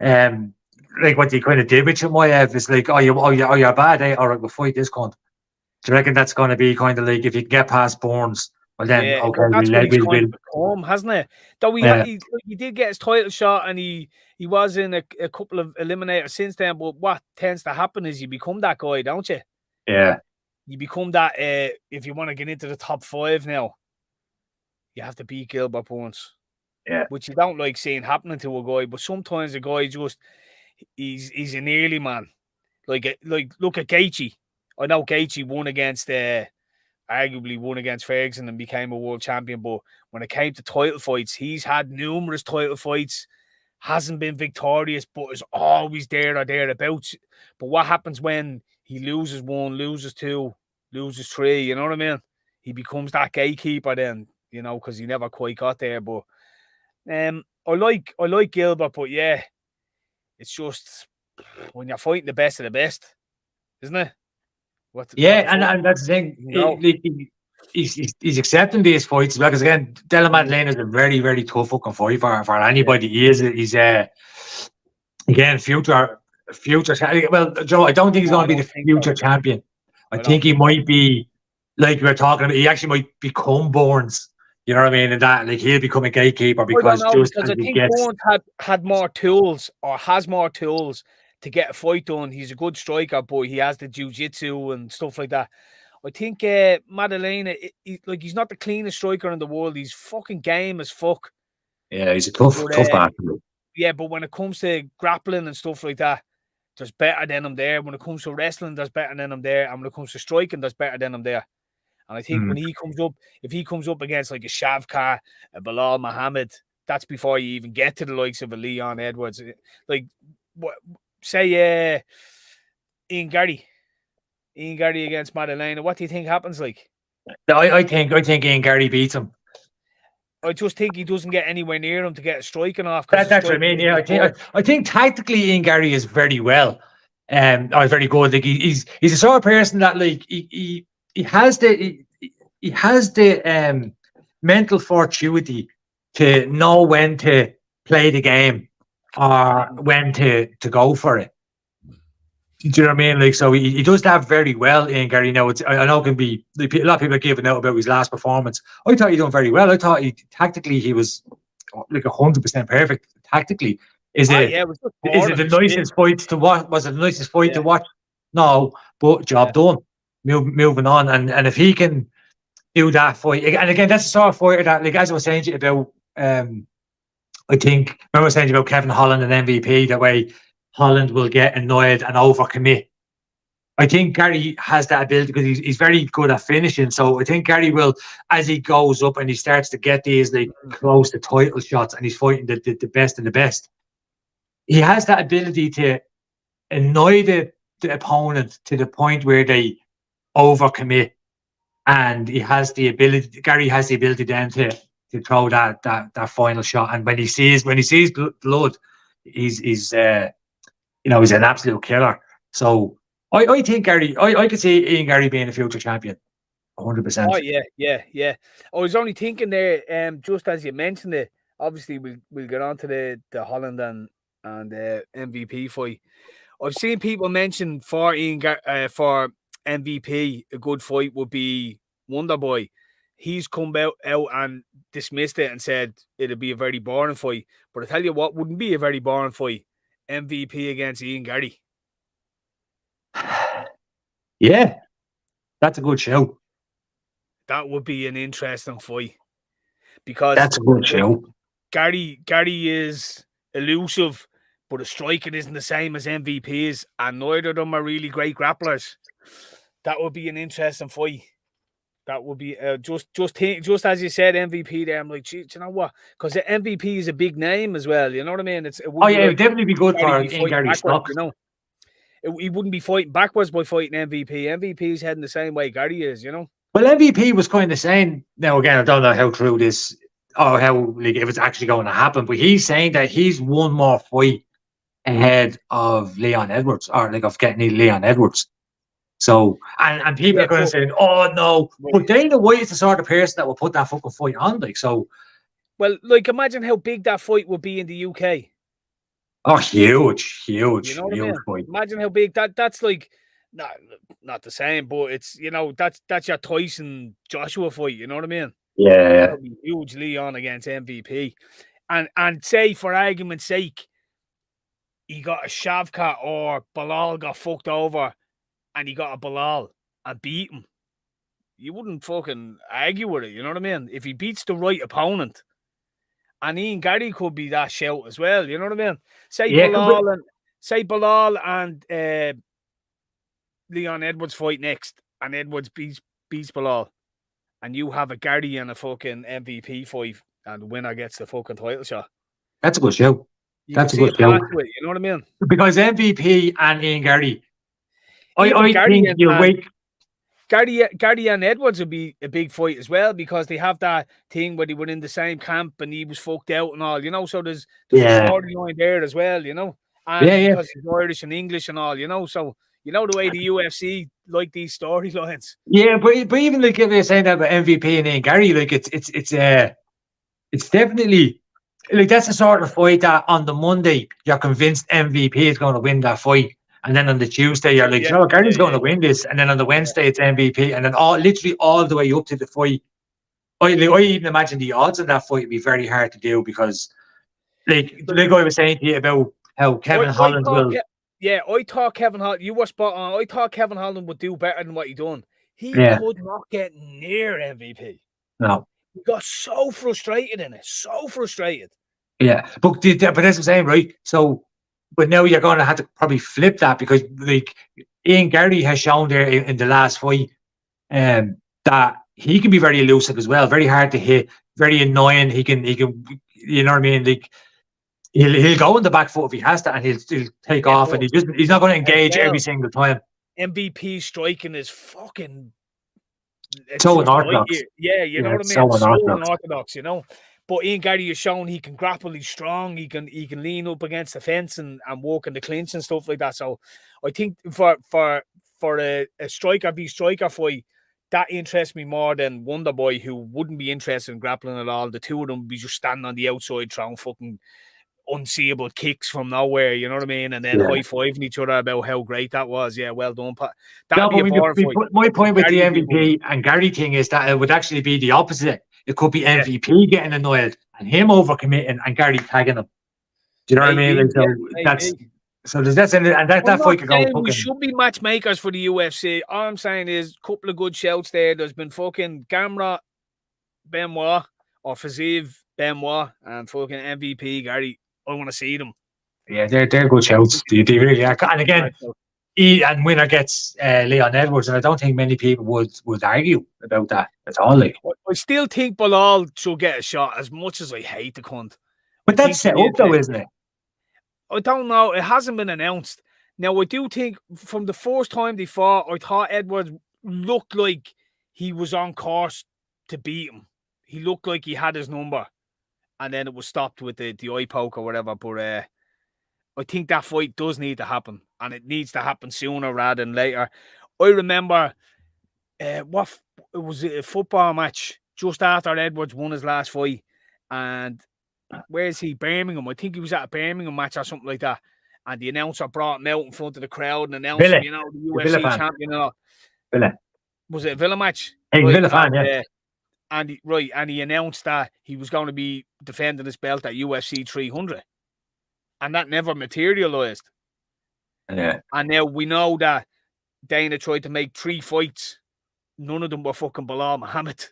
like what they kind of did with Chimaev? It's like, you're bad, eh? All right, we'll fight this cunt. Do you reckon that's going to be kind of like if you can get past Bournes? Well, then that's what he's kind of become, hasn't it? Though he did get his title shot, and he was in a couple of eliminators since then. But what tends to happen is you become that guy, don't you? Yeah. You become that if you want to get into the top 5 now, you have to beat Gilbert Burns. Yeah. Which you don't like seeing happening to a guy, but sometimes a guy just he's an early man. Like look at Gaethje. I know Gaethje arguably won against Ferguson and became a world champion, but when it came to title fights, he's had numerous title fights, hasn't been victorious, but is always there or thereabouts. But what happens when he loses 1, loses 2, loses 3, you know what I mean? He becomes that gatekeeper then, because he never quite got there. But I like Gilbert, but yeah, it's just when you're fighting the best of the best, isn't it? And that's the thing. He's accepting these fights because again, Della Maddalena is a very, very tough fucking fight for anybody. He's again future. Well, Joe, I don't think he's going to be the future champion. I think he might be, like we were talking about. He actually might become Bournes. You know what I mean? And that, like, he'll become a gatekeeper because I think Bournes had more tools or has more tools to get a fight done. He's a good striker, but he has the jiu-jitsu and stuff like that. I think Maddalena, he's not the cleanest striker in the world. He's fucking game as fuck. Yeah, he's a tough bastard. Yeah, but when it comes to grappling and stuff like that, there's better than him there. When it comes to wrestling, there's better than him there. And when it comes to striking, there's better than him there. And I think when he comes up, if he comes up against like a Shavkat, a Bilal Muhammad, That's before you even get to the likes of a Leon Edwards. Like, what? Say, Ian Garry against Madalena. What do you think happens? Like, I think Ian Garry beats him. I just think he doesn't get anywhere near him to get a striking off. That's what I mean. Yeah, I think tactically Ian Garry is very well, or very good. Like he's a sort of person that like he has the mental fortitude to know when to play the game or when to go for it. Do you know what I mean? Like, so he does that very well, Ian Garry. Now, I know it can be a lot of people are giving out about his last performance. I thought he done very well. I thought tactically he was like 100% perfect. Tactically, is it the nicest fight to watch? Was it the nicest fight to watch? No, but job done. Moving on, and if he can do that fight, and again, that's the sort of fighter that, like as I was saying to you about, I think remember I was saying about Kevin Holland and MVP, that way Holland will get annoyed and overcommit. I think Garry has that ability because he's very good at finishing. So I think Garry will, as he goes up and he starts to get these like close to title shots and he's fighting the best of the best, he has that ability to annoy the opponent to the point where they overcommit. And Garry has the ability then to throw that final shot. And when he sees blood, he's he's an absolute killer. So I think Garry, I could see Ian Garry being a future champion, 100%. Oh yeah. I was only thinking there, just as you mentioned it. Obviously, we'll get on to the Holland and MVP fight. I've seen people mention for for MVP a good fight would be Wonderboy. He's come out and dismissed it and said it'd be a very boring fight. But I tell you what, wouldn't be a very boring fight. MVP against Ian Garry. Yeah, that's a good show. That would be an interesting fight because that's a good show. Garry is elusive, but his striking isn't the same as MVP's, and neither of them are really great grapplers. That would be an interesting fight. That would be just as you said, MVP there. I'm like, gee, you know what? Because the MVP is a big name as well. You know what I mean? It would definitely be good for Ian Garry's stock. You know, he wouldn't be fighting backwards by fighting MVP. MVP's heading the same way Garry is. You know. Well, MVP was kind of saying. Now again, I don't know how true this or how like if it's actually going to happen, but he's saying that he's one more fight ahead of Leon Edwards, or like of getting Leon Edwards. So, and people are going to say, oh, no. But Dana White is the sort of person that will put that fucking fight on. Like, so. Well, like, imagine how big that fight would be in the UK. Oh, huge. You know what I mean? Fight. Imagine how big that's like, not the same, but it's, that's your Tyson Joshua fight. You know what I mean? Yeah. That'd be huge Leon against MVP. And say, for argument's sake, he got a Shavkat or Bilal got fucked over, and he got a Bilal and beat him, you wouldn't fucking argue with it, you know what I mean? If he beats the right opponent, and Ian Garry could be that shout as well, you know what I mean? Say Bilal and Leon Edwards fight next, and Edwards beats Bilal, and you have a Garry and a fucking MVP fight, and the winner gets the fucking title shot. That's a good show. That's a good show. You know what I mean? Because MVP and Ian Garry, I think you'll wait. Garry and Edwards would be a big fight as well, because they have that thing where they were in the same camp and he was fucked out and all, so there's a storyline there as well, and because he's Irish and English and all, so the way the UFC like these storylines. Yeah, but even like if you're saying that about MVP and Ian Garry, like it's definitely like that's the sort of fight that on the Monday you're convinced MVP is going to win that fight. And then on the Tuesday, you're like, Garry's going to win this. And then on the Wednesday, it's MVP. And then literally all the way up to the fight. I even imagine the odds in that fight would be very hard to do because, like I was saying to you about how Kevin Holland will. I thought Kevin Holland, you were spot on. I thought Kevin Holland would do better than what he done. He could not get near MVP. No. He got so frustrated in it. So frustrated. Yeah. But that's what I'm saying, right? So. But now you're going to have to probably flip that because, like, Ian Garry has shown there in the last fight that he can be very elusive as well, very hard to hit, very annoying. He can you know what I mean? Like he'll go on the back foot if he has to, and he'll take off, and he's not going to engage every single time. MVP striking is fucking so unorthodox. Yeah, you know what I mean? So unorthodox, you know. But Ian Garry has shown he can grapple, he's strong, he can lean up against the fence and walk in the clinch and stuff like that. So I think for a striker v striker fight, that interests me more than Wonderboy, who wouldn't be interested in grappling at all. The two of them would be just standing on the outside throwing fucking unseeable kicks from nowhere, you know what I mean? And then high-fiving each other about how great that was. Yeah, well done, Pat. My point with the MVP and Garry thing is that it would actually be the opposite. It could be MVP getting annoyed and him overcommitting and Garry tagging him. Do you know what I mean? That fight could go. We should be matchmakers for the UFC. All I'm saying is a couple of good shouts there. There's been fucking Gamrot Benoit or Fazeev Benoit and fucking MVP Garry. I want to see them. Yeah, they're good shouts. They really are. And again, and winner gets Leon Edwards, and I don't think many people would argue about that at all. Like, I still think Bilal should get a shot, as much as I hate the cunt. But that's set up though, isn't it? I don't know. It hasn't been announced. Now, I do think from the first time they fought, I thought Edwards looked like he was on course to beat him. He looked like he had his number. And then it was stopped with the eye poke or whatever. But I think that fight does need to happen. And it needs to happen sooner rather than later. I remember it was a football match just after Edwards won his last fight. And where is he? Birmingham. I think he was at a Birmingham match or something like that. And the announcer brought him out in front of the crowd and announced him, you know, the UFC champion. Villa. Was it a Villa match? Hey, Villa fan, yeah. And he announced that he was going to be defending his belt at UFC 300. And that never materialized. Yeah. And now we know that Dana tried to make 3 fights. None of them were fucking Bilal Muhammad.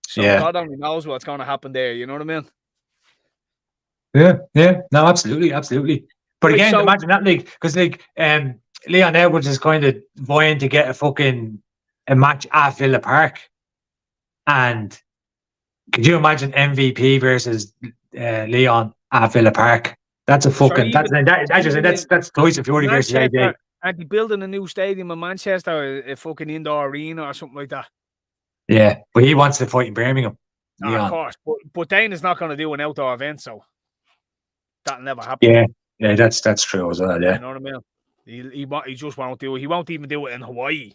So God only knows what's going to happen there. You know what I mean? Yeah. No, absolutely. But again, imagine that, because Leon Edwards is kind of vying to get a match at Villa Park. And could you imagine MVP versus Leon at Villa Park? That's a fucking that's Tyson Fury versus AJ. And they building a new stadium in Manchester, a fucking indoor arena or something like that. Yeah, but he wants to fight in Birmingham. Of course, but Dana's not going to do an outdoor event, so that'll never happen. Yeah, that's true as well. Yeah, you know what I mean. He just won't do it. He won't even do it in Hawaii.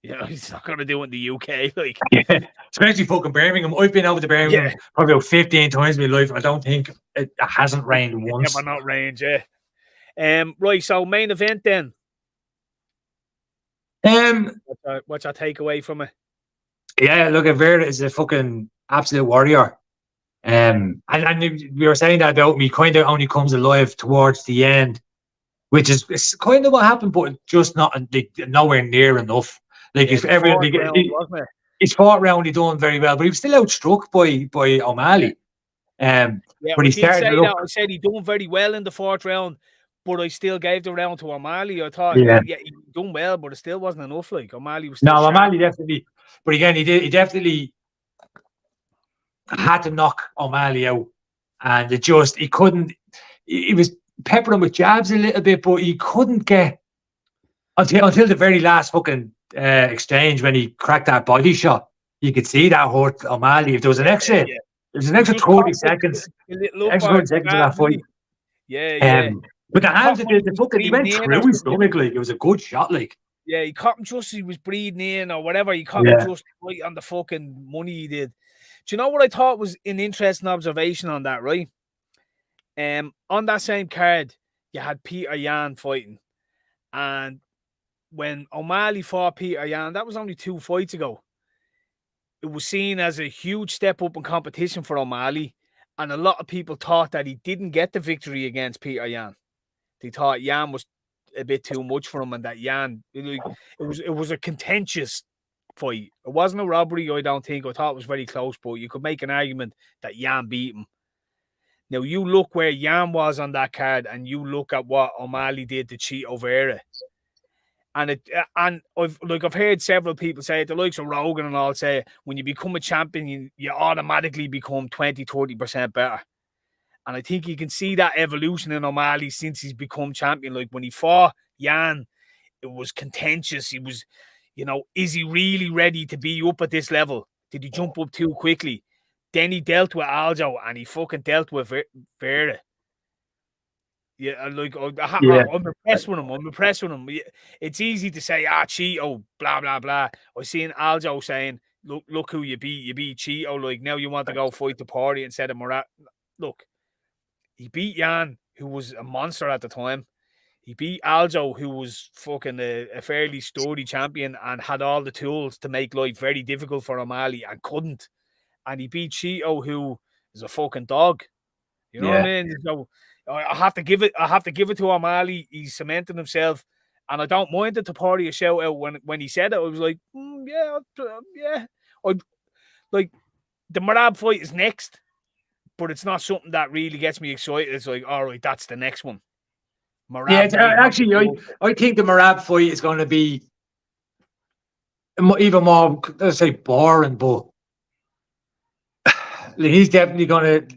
You know, he's not going to do it in the UK. Especially fucking Birmingham. I've been over to Birmingham probably about 15 times in my life. I don't think it hasn't rained once. Never not rained, yeah. Right, so main event then. What's your takeaway from it? Yeah, look, Vera is a fucking absolute warrior. And we were saying that about me, kind of only comes alive towards the end, which is kind of what happened, but just nowhere near enough. His 4th round, he done very well, but he was still outstruck by O'Malley. But he started I said he done very well in the 4th round, but I still gave the round to O'Malley. I thought, he done well, but it still wasn't enough. O'Malley was still O'Malley definitely. But again, he definitely had to knock O'Malley out, and he couldn't. He was peppering him with jabs a little bit, but he couldn't get until the very last fucking exchange when he cracked that body shot. You could see that hurt O'Malley. If there was an extra, there's an extra 30 seconds. Extra 30 seconds of that fight. But the hands he went through his stomach. It was a good shot. Yeah, he caught him just he was breathing in or whatever. He caught him just right on the fucking money he did. Do you know what I thought was an interesting observation on that, right? On that same card, you had Peter Yan fighting. And when O'Malley fought Peter Yan, that was only 2 fights ago. It was seen as a huge step up in competition for O'Malley. And a lot of people thought that he didn't get the victory against Peter Yan. They thought Yan was a bit too much for him and that Yan, it was a contentious fight. It wasn't a robbery, I don't think. I thought it was very close, but you could make an argument that Yan beat him. Now, you look where Yan was on that card and you look at what O'Malley did to Chito Vera. And I've heard several people say it, the likes of Rogan and all say, when you become a champion, you automatically become 20-30% better. And I think you can see that evolution in O'Malley since he's become champion. Like when he fought Jan, it was contentious. He was, is he really ready to be up at this level? Did he jump up too quickly? Then he dealt with Aljo and he fucking dealt with Vera. Yeah, like I'm impressed with him. I'm impressed with him. It's easy to say, Cheeto, blah blah blah. I seen Aljo saying, "Look who you beat. You beat Cheeto. Like now you want to go fight the party instead of Murat." Look, he beat Jan, who was a monster at the time. He beat Aljo, who was fucking a fairly sturdy champion and had all the tools to make life very difficult for O'Malley and couldn't. And he beat Cheeto, who is a fucking dog. You know what I mean? So I have to give it to O'Malley. He's cemented himself, and I don't mind the party a shout out when he said it. I was like, yeah. Like the Merab fight is next, but it's not something that really gets me excited. It's like, all right, that's the next one. Merab actually, I think the Merab fight is going to be even more, let's say, boring, but he's definitely going to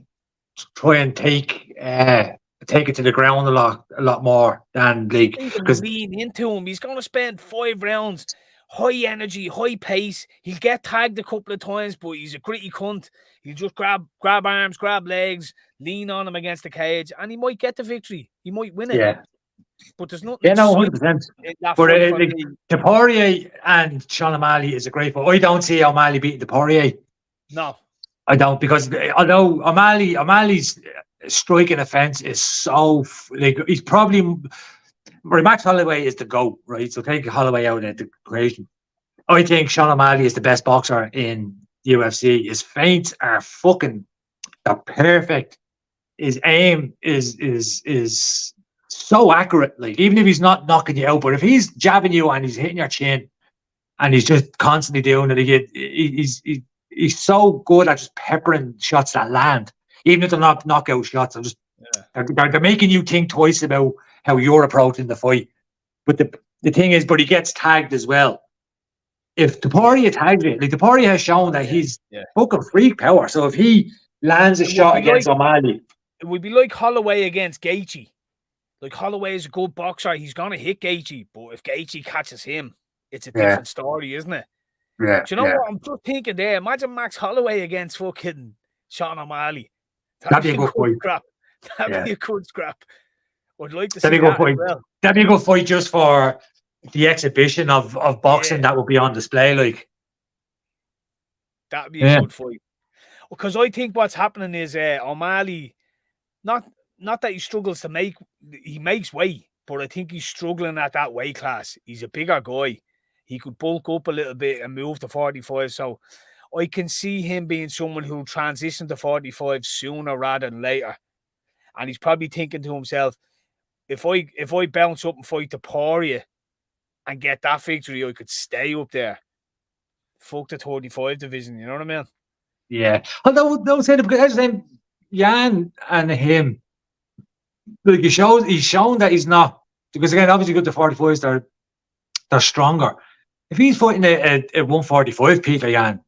try and take it to the ground a lot more than like, because lean into him. He's going to spend 5 rounds, high energy, high pace. He'll get tagged a couple of times, but he's a gritty cunt. He'll just grab arms, grab legs, lean on him against the cage, and he might get the victory. He might win it. Yeah. But there's nothing. Yeah, no, 100%. But Poirier and Sean O'Malley is a great fight. I don't see O'Malley beating the Poirier. No, I don't, because although O'Malley's striking offense is so like, he's probably Max Holloway is the GOAT, right? So take Holloway out of the equation. I think Sean O'Malley is the best boxer in the UFC. His feints are perfect. His aim is so accurate. Like, even if he's not knocking you out, but if he's jabbing you and he's hitting your chin, and he's just constantly doing it, he's so good at just peppering shots that land, even if they're not knockout shots. They're making you think twice about how you're approaching the fight. But the thing is, but he gets tagged as well. If the Poirier tags it, like the Poirier has shown that he's fucking freak power. So if he lands a shot against O'Malley, it would be like Holloway against Gaethje. Like, Holloway is a good boxer. He's gonna hit Gaethje, but if Gaethje catches him, it's a different story, isn't it? Yeah. Do you know what I'm just thinking there? Imagine Max Holloway against fucking Sean O'Malley. That'd be a good fight. Scrap. That'd be a good scrap. I'd like to see that as well. That'd be a good fight just for the exhibition of boxing that would be on display. Like, that'd be a good fight. Because I think what's happening is O'Malley, not that he struggles to he makes weight, but I think he's struggling at that weight class. He's a bigger guy. He could bulk up a little bit and move to 45. So I can see him being someone who'll transition to 45 sooner rather than later. And he's probably thinking to himself, if I bounce up and fight the Poirier and get that victory, I could stay up there. Fuck the 35 division, you know what I mean? Yeah. Although those Jan and him, like, he's shown that he's not, because again, obviously good, the 45s they're stronger. If he's fighting a 145 Peter Jan,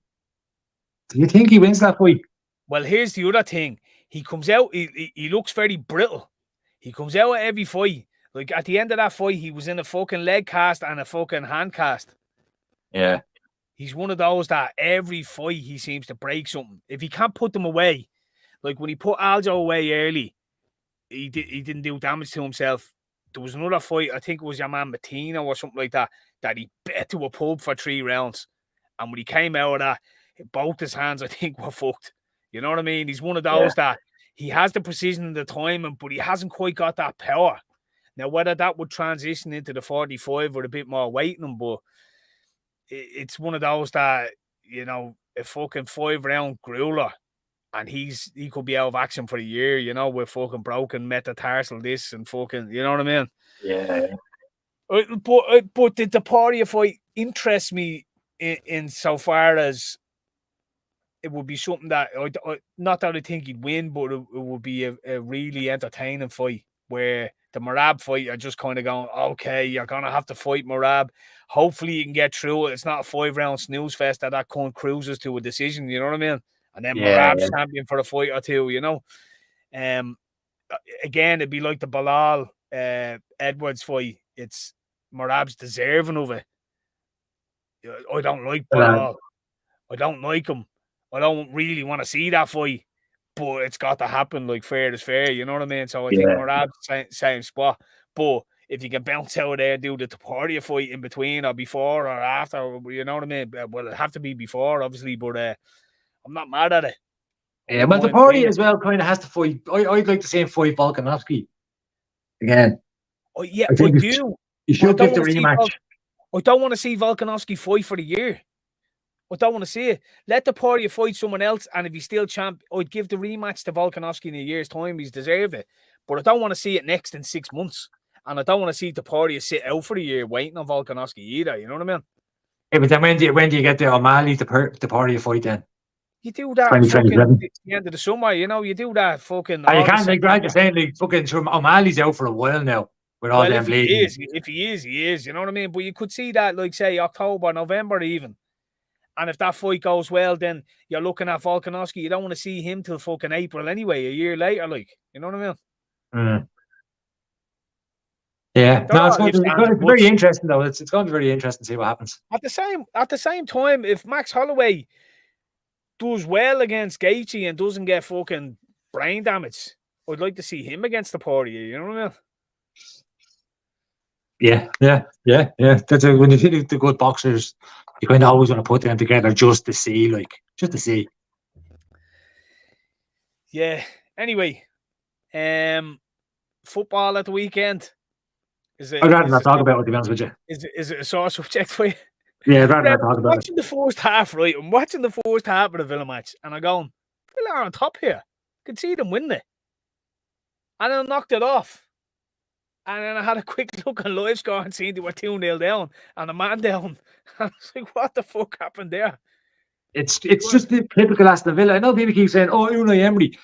do you think he wins that fight? Well, here's the other thing. He comes out, he looks very brittle. He comes out at every fight. Like, at the end of that fight, he was in a fucking leg cast and a fucking hand cast. Yeah. He's one of those that every fight he seems to break something. If he can't put them away, like when he put Aljo away early, he didn't do damage to himself. There was another fight, I think it was your man Matino or something like that he bet to a pulp for 3 rounds. And when he came out of that, both his hands, I think, were fucked. You know what I mean? He's one of those that he has the precision and the timing, but he hasn't quite got that power. Now, whether that would transition into the 45 with a bit more weight in him, but it's one of those that, you know, a fucking 5-round grueler, and he could be out of action for a year, you know, with fucking broken metatarsal this and fucking, you know what I mean? Yeah. But the Poirier fight interests me in so far as it would be something that, not that I think he'd win, but it would be a really entertaining fight, where the Merab fight, you're just kind of going, okay, you're going to have to fight Merab. Hopefully you can get through it. It's not a 5-round snooze fest that cunt cruises to a decision, you know what I mean? And then Merab's champion for a fight or two, you know? Again, it'd be like the Bilal Edwards fight. It's Merab's deserving of it. I don't like Bilal. I don't like him. I don't really want to see that fight, but it's got to happen. Like, fair is fair, you know what I mean? So I think Merab's same spot. But if you can bounce out there and do the Taparia fight in between or before or after, you know what I mean? Well, it'd have to be before, obviously, but I'm not mad at it. Yeah, well, Taparia as well kind of has to fight. I'd like to see him fight Volkanovski again. Oh, yeah, I do. You should give the rematch. I don't want to see Volkanovski fight for the year. I don't want to see it. Let Taparia fight someone else, and if he's still champ, I'd give the rematch to Volkanovski in a year's time. He's deserved it. But I don't want to see it next in 6 months. And I don't want to see Taparia sit out for a year waiting on Volkanovski either. You know what I mean? Yeah, but then when do you get the O'Malley Taparia fight then? You do that fucking at the end of the summer, you know, you do that fucking... You can't, like, I'm just saying, like, fucking O'Malley's out for a while now with all them bleeding. If he is, you know what I mean? But you could see that, like, say, October, November even. And if that fight goes well, then you're looking at Volkanovski. You don't want to see him till fucking April anyway, a year later, like. You know what I mean? Yeah. No, it's going to be very interesting, though. It's going to be very interesting to see what happens. At the same time, if Max Holloway does well against Gaethje and doesn't get fucking brain damage, I'd like to see him against Taparia. You know what I mean? Yeah. That's when you see the good boxers, you kind of always want to put them together just to see. Yeah. Anyway, football at the weekend. I'd rather not talk about it, to be honest with you. Is it a sore subject for you? Yeah, I'd rather not talk about it. Watching the first half, right? I'm watching the first half of the Villa match, and I'm going, Villa are on top here. I could see them win it. And then I knocked it off. And then I had a quick look on live score and seen they were 2-0 down and a man down. I was like, what the fuck happened there? It's just the typical Aston Villa. I know people keep saying, oh, Unai Emery.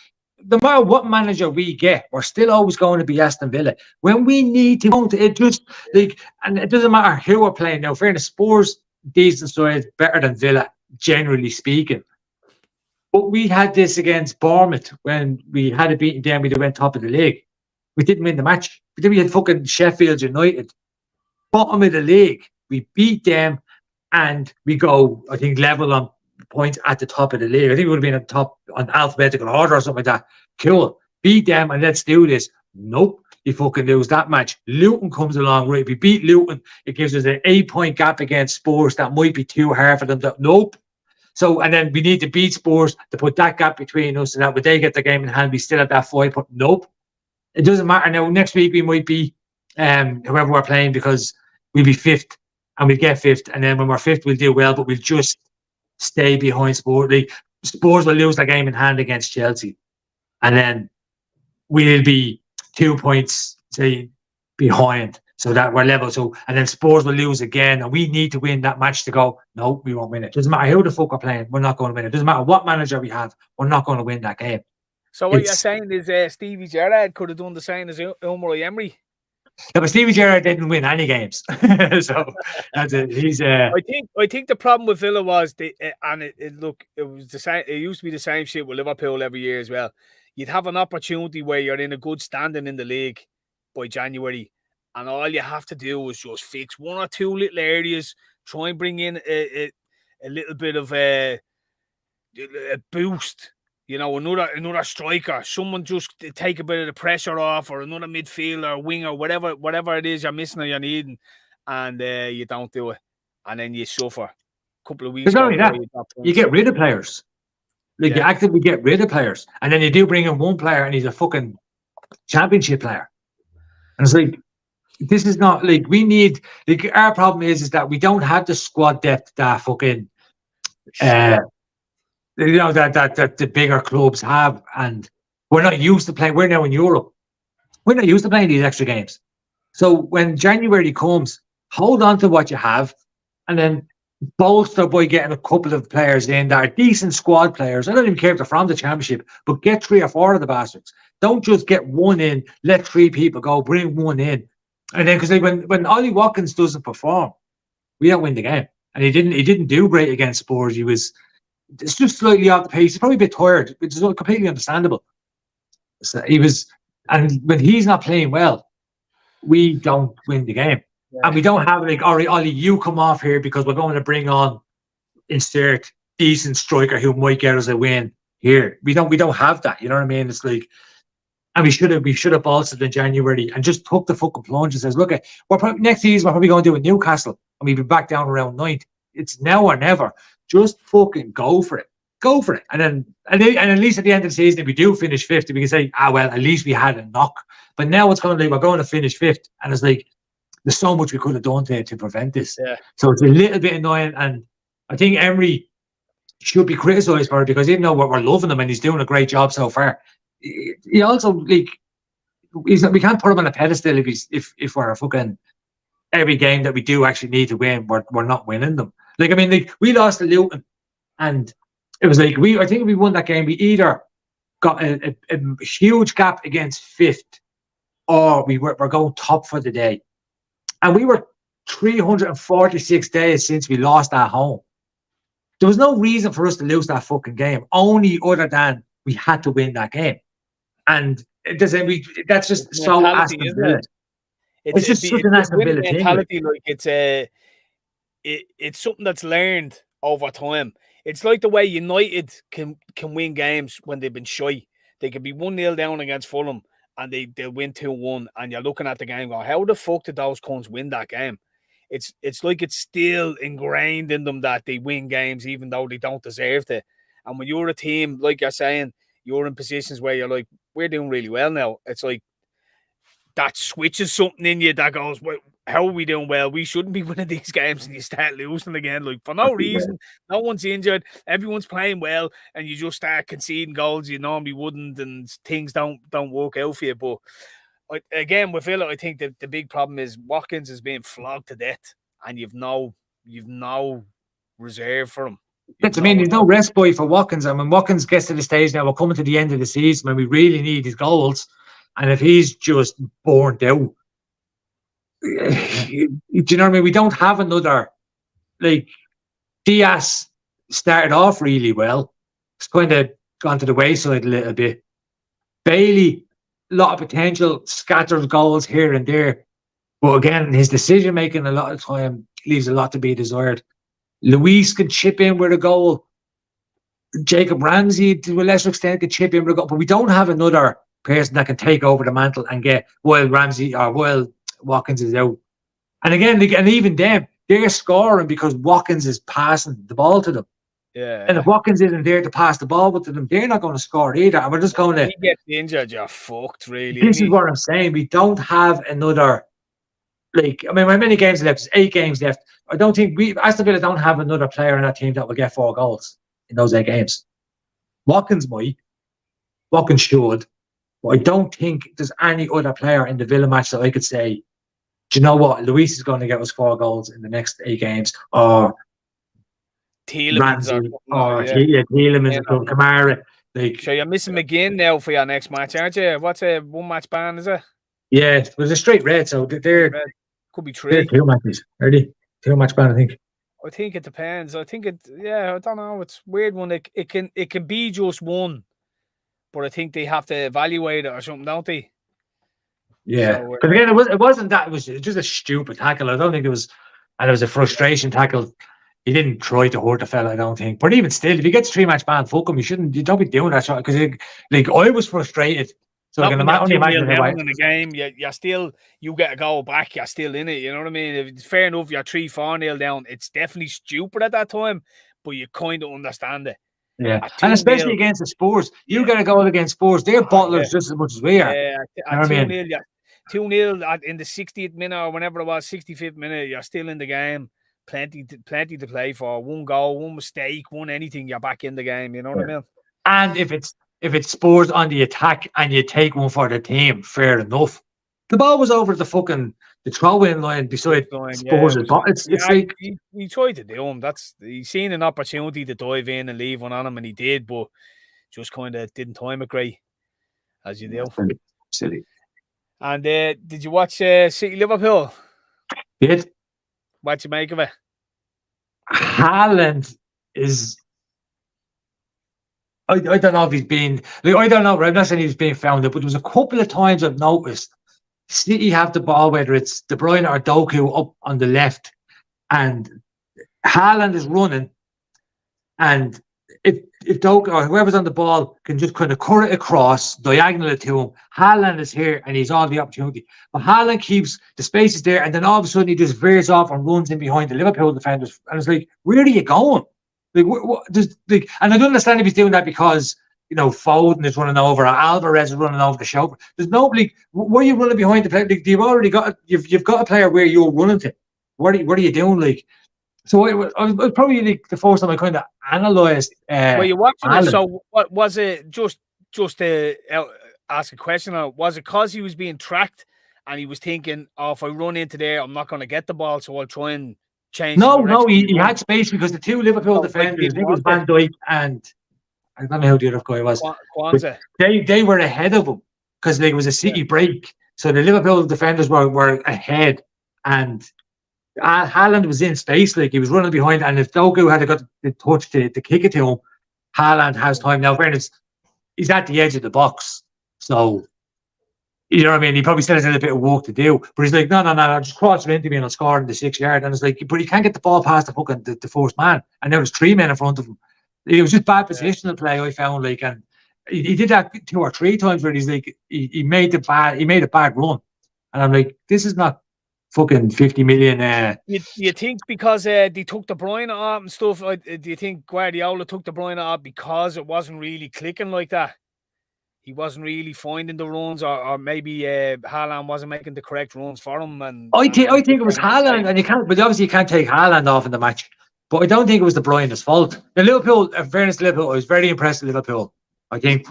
No matter what manager we get, we're still always going to be Aston Villa. When we need to, it just, like, and it doesn't matter who we're playing now. Fairness, Spurs, decent side, better than Villa, generally speaking. But we had this against Bournemouth when we had it beaten down, we went top of the league. We didn't win the match. But then we had fucking Sheffield United, bottom of the league. We beat them and we go, I think, level on points at the top of the league. I think we would have been at the top on alphabetical order or something like that. Cool. Beat them and let's do this. Nope. You fucking lose that match. Luton comes along, right? If we beat Luton, it gives us an 8-point gap against Spurs. That might be too hard for them. Nope. So, and then we need to beat Spurs to put that gap between us so that when they get the game in hand, we still have that 5 point. Nope. It doesn't matter now. Next week we might be whoever we're playing because we'll be 5th and we'll get 5th. And then when we're 5th, we'll do well, but we'll just stay behind Spurs. Like, Spurs will lose their game in hand against Chelsea. And then we'll be 2 points, say, behind so that we're level. So, and then Spurs will lose again. And we need to win that match to go, no, we won't win it. Doesn't matter who the fuck we're playing. We're not going to win it. Doesn't matter what manager we have. We're not going to win that game. So what you're saying is Stevie Gerrard could have done the same as Unai Emery? Yeah, but Stevie Gerrard didn't win any games. So that's it. He's I think the problem with Villa was it was the same. It used to be the same shit with Liverpool every year as well. You'd have an opportunity where you're in a good standing in the league by January, and all you have to do is just fix 1 or 2 little areas, try and bring in a little bit of a boost. You know, another striker, someone just to take a bit of the pressure off, or another midfielder, winger, whatever it is you're missing or you're needing, and you don't do it, and then you suffer. A couple of weeks. Not only that, you get rid of players. Like, you actively get rid of players, and then you do bring in one player, and he's a fucking championship player. And it's like, this is not like we need. Like, our problem is that we don't have the squad depth that fucking. You know, that the bigger clubs have, and we're not used to playing. We're now in Europe. We're not used to playing these extra games. So when January comes, hold on to what you have, and then bolster by getting a couple of players in that are decent squad players. I don't even care if they're from the championship, but get 3 or 4 of the bastards. Don't just get one in, let 3 people go, bring one in. And then, because like when Ollie Watkins doesn't perform, we don't win the game. And he didn't do great against Spurs. It's just slightly off the pace. He's probably a bit tired, which is completely understandable. So he was, and when he's not playing well, we don't win the game. And we don't have like, all right, Ollie, you come off here because we're going to bring on insert decent striker who might get us a win here. We don't have that. You know what I mean? It's like, and we should have bolstered in January and just took the fucking plunge and says, look, next season we're probably going to do a Newcastle and we'll be back down around 9th. It's now or never. Just fucking go for it. Go for it. And at least at the end of the season, if we do finish 5th, we can say, well, at least we had a knock. But now it's going to be, we're going to finish 5th. And it's like, there's so much we could have done to prevent this. Yeah. So it's a little bit annoying. And I think Emery should be criticised for it because even though we're loving him and he's doing a great job so far, he also, like, we can't put him on a pedestal if we're fucking every game that we do actually need to win, we're not winning them. Like, I mean, like, we lost to Luton and it was like, I think if we won that game, we either got a huge gap against 5th or we're going top for the day. And we were 346 days since we lost at home. There was no reason for us to lose that fucking game, only other than we had to win that game. And that's just so Aston Villa. It's just such an Aston Villa mentality. Like, it's something that's learned over time. It's like the way United can win games when they've been shy. They can be 1-0 down against Fulham and they'll win 2-1, and you're looking at the game going, how the fuck did those cunts win that game? It's like it's still ingrained in them that they win games even though they don't deserve to. And when you're a team, like you're saying, you're in positions where you're like, we're doing really well now. It's like that switches something in you that goes, well, how are we doing well? We shouldn't be winning these games, and you start losing again, like for no reason. No one's injured, everyone's playing well, and you just start conceding goals you normally wouldn't, and things don't work out for you. But again, with Villa, I think the big problem is Watkins is being flogged to death, and you've no reserve for him. That's, I mean, there's no rest boy for Watkins. I mean, Watkins gets to the stage now, we're coming to the end of the season when we really need his goals. And if he's just burnt out, do you know what I mean? We don't have another, like, Diaz started off really well. It's kind of gone to the wayside a little bit. Bailey, a lot of potential, scatters goals here and there. But again, his decision making a lot of time leaves a lot to be desired. Luis can chip in with a goal. Jacob Ramsey, to a lesser extent, can chip in with a goal. But we don't have another person that can take over the mantle and get while Watkins is out. And again, and even them, they're scoring because Watkins is passing the ball to them. Yeah. And if Watkins isn't there to pass the ball with them, they're not going to score either. And we're just going to. If he gets injured, you're fucked, really. This is what I'm saying. We don't have another. Like, I mean, how many games left? There's 8 games left. I don't think Aston Villa don't have another player in that team that will get 4 goals in those 8 games. Watkins might. Watkins should. But I don't think there's any other player in the Villa match that I could say, do you know what? Luis is going to get us 4 goals in the next 8 games. Or Ramsey. Or Tielemans or Kamara. Like, so you're missing McGinn now for your next match, aren't you? What's a 1-match ban, is it? Yeah, it was a straight red, so they're could be 3. 2 matches. Are they? 2-match ban, I think. I think it depends. I think I don't know. It's a weird one. It can be just 1, but I think they have to evaluate it or something, don't they? Yeah, because again, it wasn't that. It was just a stupid tackle. I don't think it was, and it was a frustration tackle. He didn't try to hurt the fella, I don't think. But even still, if he gets 3-match ban, fuck him. You don't be doing that shot because like I was frustrated. So I can only imagine in the game, you get a goal back, you're still in it. You know what I mean? If it's fair enough, you're 3-4-0 down. It's definitely stupid at that time, but you kind of understand it. Yeah, and especially against the Spurs, you get a goal against Spurs. They're bottlers just as much as we are. Yeah, at 2-0 in the 60th minute or whenever it was, 65th minute, you're still in the game. Plenty to play for. 1 goal, 1 mistake, 1 anything, you're back in the game. You know what I mean? And if it's Spurs on the attack and you take 1 for the team, fair enough. The ball was over the throw-in line beside Spurs. It's like he tried to do him. He's seen an opportunity to dive in and leave one on him, and he did, but just kind of didn't time it great, as you do. Silly. And did you watch City Liverpool? Did. What'd you make of it? Haaland is. I don't know if he's been like I don't know. I'm not saying he's being found out, but there was a couple of times I've noticed City have the ball, whether it's De Bruyne or Doku up on the left, and Haaland is running, and if Doku or whoever's on the ball can just kind of cut it across, diagonal it to him, Haaland is here and he's all the opportunity. But Haaland keeps the spaces there, and then all of a sudden he just veers off and runs in behind the Liverpool defenders, and it's like, where are you going? Like, and I don't understand if he's doing that because Foden is running over or Alvarez is running over the shoulder. There's nobody. Where are you running behind the player? Like, you've got a player where you're running to. What are you doing? Like, so it was probably like the first time I kind of analysed. Well, you're watching it. So, what was it? Just to ask a question. Was it because he was being tracked and he was thinking, "Oh, if I run into there, I'm not going to get the ball, so I'll try and change." No, he had space because the two Liverpool defenders, I think it was Van Dijk and I don't know who the other guy was. Kwanzaa. They were ahead of him because there was a City break, so the Liverpool defenders were ahead, and Haaland was in space, like he was running behind, and if Doku had got the touch to kick it to him, Haaland has time now. Fairness, he's at the edge of the box, so you know what I mean. He probably still has a little bit of work to do, but he's like, no, I'll just cross it into me and I'll score in the 6 yard. And it's like, but he can't get the ball past the fucking the first man, and there was 3 men in front of him. It was just bad positional play, I found, like, and he did that 2 or 3 times where he's like, he made a bad run, and I'm like, this is not fucking 50 million. You think because they took De Bruyne off and stuff? Do you think Guardiola took De Bruyne off because it wasn't really clicking like that? He wasn't really finding the runs, or maybe Haaland wasn't making the correct runs for him. And I think it was Haaland, and but obviously you can't take Haaland off in the match. But I don't think it was De Bruyne's fault. The Liverpool, in fairness to Liverpool, I was very impressed with Liverpool. I think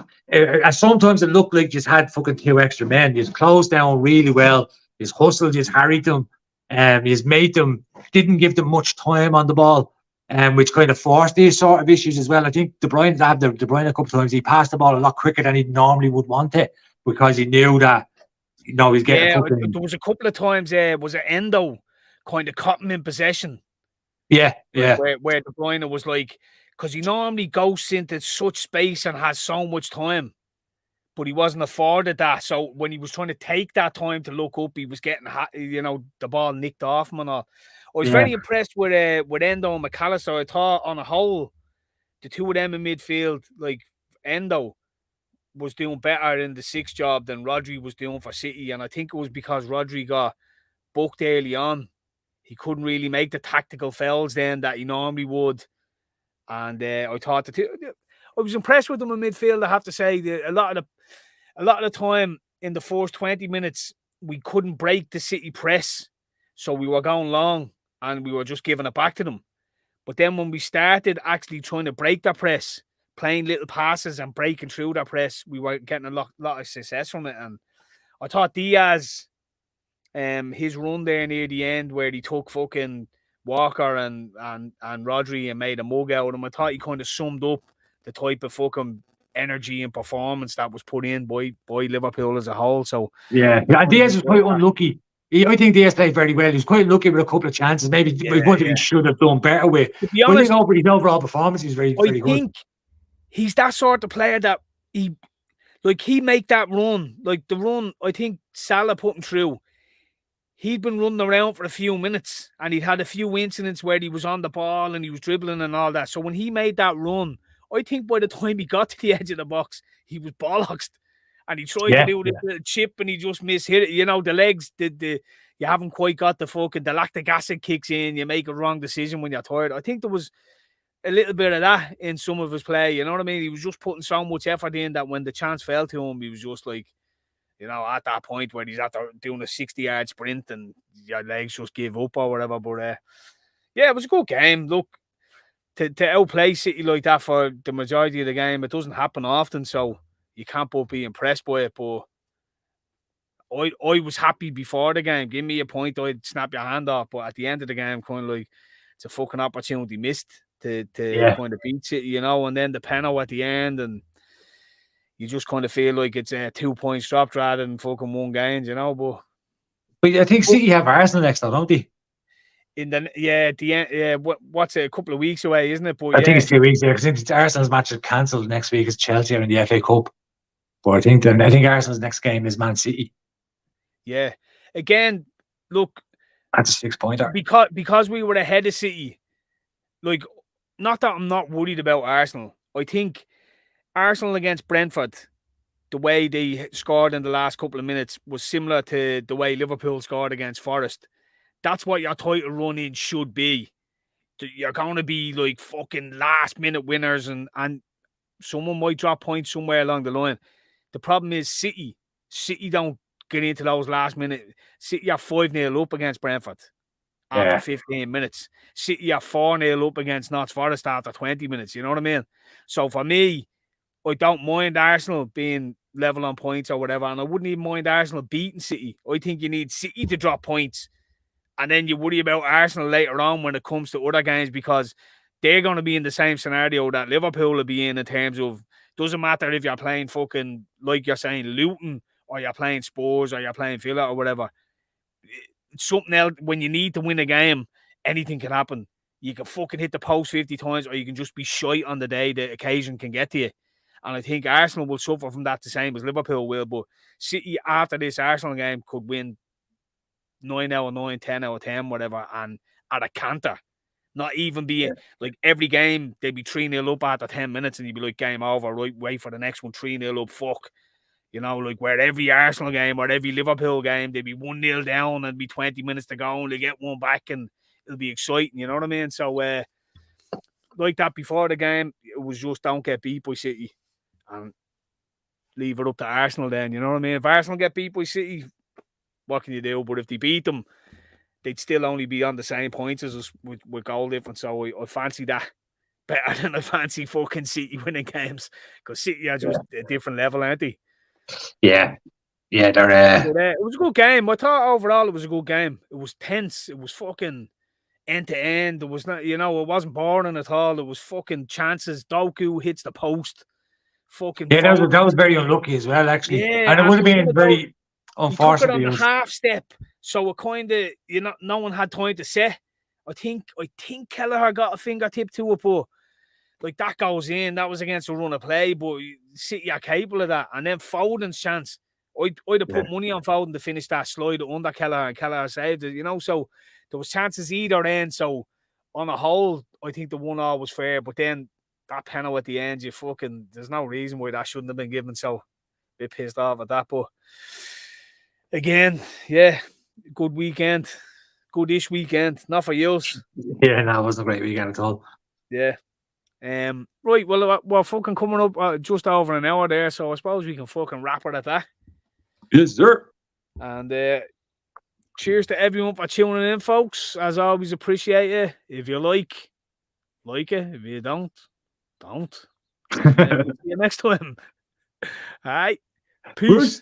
sometimes it looked like just had fucking 2 extra men. He's closed down really well. He's hustled, he's harried them, he's made them, didn't give them much time on the ball, which kind of forced these sort of issues as well. I think De Bruyne a couple of times, he passed the ball a lot quicker than he normally would want it because he knew that, he's getting. Yeah, there was a couple of times was it Endo kind of caught him in possession. Yeah. Where De Bruyne was like, because he normally goes into such space and has so much time, but he wasn't afforded that. So when he was trying to take that time to look up, he was getting, the ball nicked off him and all. I was very impressed with Endo and McAllister. I thought on a whole, the 2 of them in midfield, like Endo was doing better in the 6th job than Rodri was doing for City. And I think it was because Rodri got booked early on. He couldn't really make the tactical fouls then that he normally would. And I thought I was impressed with them in midfield, I have to say. A lot of the time in the first 20 minutes, we couldn't break the City press. So we were going long and we were just giving it back to them. But then when we started actually trying to break their press, playing little passes and breaking through their press, we were getting a lot of success from it. And I thought Diaz, his run there near the end where he took fucking Walker and Rodri and made a mug out of him, I thought he kind of summed up the type of fucking energy and performance that was put in by Liverpool as a whole. So yeah, Diaz was quite unlucky. I think Diaz played very well. He was quite lucky with a couple of chances. Maybe he should have done better with. To be honest, I think his overall performance was very good. I think he's that sort of player that he make that run. Like the run, I think Salah put him through. He'd been running around for a few minutes and he'd had a few incidents where he was on the ball and he was dribbling and all that. So when he made that run, I think by the time he got to the edge of the box, he was bollocksed. And he tried to do this little chip and he just mishit it. The legs, you haven't quite got the lactic acid kicks in. You make a wrong decision when you're tired. I think there was a little bit of that in some of his play. You know what I mean? He was just putting so much effort in that when the chance fell to him, he was just like, at that point where he's doing a 60-yard sprint and your legs just give up or whatever. But it was a good game. Look, to outplay City like that for the majority of the game, it doesn't happen often. So you can't but be impressed by it. But I was happy before the game. Give me a point, I'd snap your hand off. But at the end of the game, kind of like it's a fucking opportunity missed to kind of beat City, and then the penalty at the end, and you just kind of feel like it's 2 points dropped rather than fucking 1 game, But I think City have Arsenal next, though, don't they? in the end. What's it? A couple of weeks away, isn't it? But I think it's 2 weeks there because Arsenal's match is cancelled next week. Is Chelsea are in the FA Cup, but I think Arsenal's next game is Man City. Yeah, again, look, that's a 6-pointer because we were ahead of City. Like, not that I'm not worried about Arsenal. I think Arsenal against Brentford, the way they scored in the last couple of minutes was similar to the way Liverpool scored against Forest. That's what your title run-in should be. You're going to be like fucking last-minute winners, and someone might drop points somewhere along the line. The problem is City. City don't get into those last-minute. City are 5-0 up against Brentford after 15 minutes. City are 4-0 up against Notts Forest after 20 minutes. You know what I mean? So for me, I don't mind Arsenal being level on points or whatever, and I wouldn't even mind Arsenal beating City. I think you need City to drop points, and then you worry about Arsenal later on when it comes to other games, because they're going to be in the same scenario that Liverpool will be in terms of, doesn't matter if you're playing fucking, like you're saying, Luton, or you're playing Spurs, or you're playing Villa or whatever. It's something else. When you need to win a game, anything can happen. You can fucking hit the post 50 times, or you can just be shite on the day the occasion can get to you. And I think Arsenal will suffer from that the same as Liverpool will. But City, after this Arsenal game, could win 9 out of 9, 10 out of 10, whatever, and at a canter. Not even being like every game, they'd be 3-0 up after 10 minutes, and you'd be like, game over, right? Wait for the next one, 3-0 up, fuck. You know, like where every Arsenal game or every Liverpool game, they'd be 1-0 down and be 20 minutes to go, and they get one back, and it'll be exciting. You know what I mean? So, like that before the game, it was just don't get beat by City and leave it up to Arsenal then, you know what I mean? If Arsenal get beat by City, what can you do? But if they beat them, they'd still only be on the same points as us with goal difference. So I fancy that better than I fancy fucking City winning games, because City are just a different level, aren't they? Yeah, they're... It was a good game. I thought overall it was a good game. It was tense. It was fucking end to end. It was not, it wasn't boring at all. It was fucking chances. Doku hits the post. Fucking that was very unlucky as well, actually. Yeah, and it would have been very unfortunate. He took it on the half step, so it kind of, no one had time to set. I think Kelleher got a fingertip to it, but like that goes in. That was against a run of play, but City are capable of that. And then Foden's chance, I'd have put money on Foden to finish that slide under Kelleher, and Kelleher saved it. So there was chances either end. So on a whole, I think the 1-1 was fair, but then that penalty at the end, there's no reason why that shouldn't have been given. So a bit pissed off at that. But again, good weekend. Good-ish weekend. Not for you. Yeah, no, it wasn't a great weekend at all. Yeah. Right, well, we're fucking coming up just over an hour there, so I suppose we can fucking wrap it at that. Yes, sir. And cheers to everyone for tuning in, folks. As always, appreciate it. If you like it. If you don't. We'll see you next time. All right. Peace.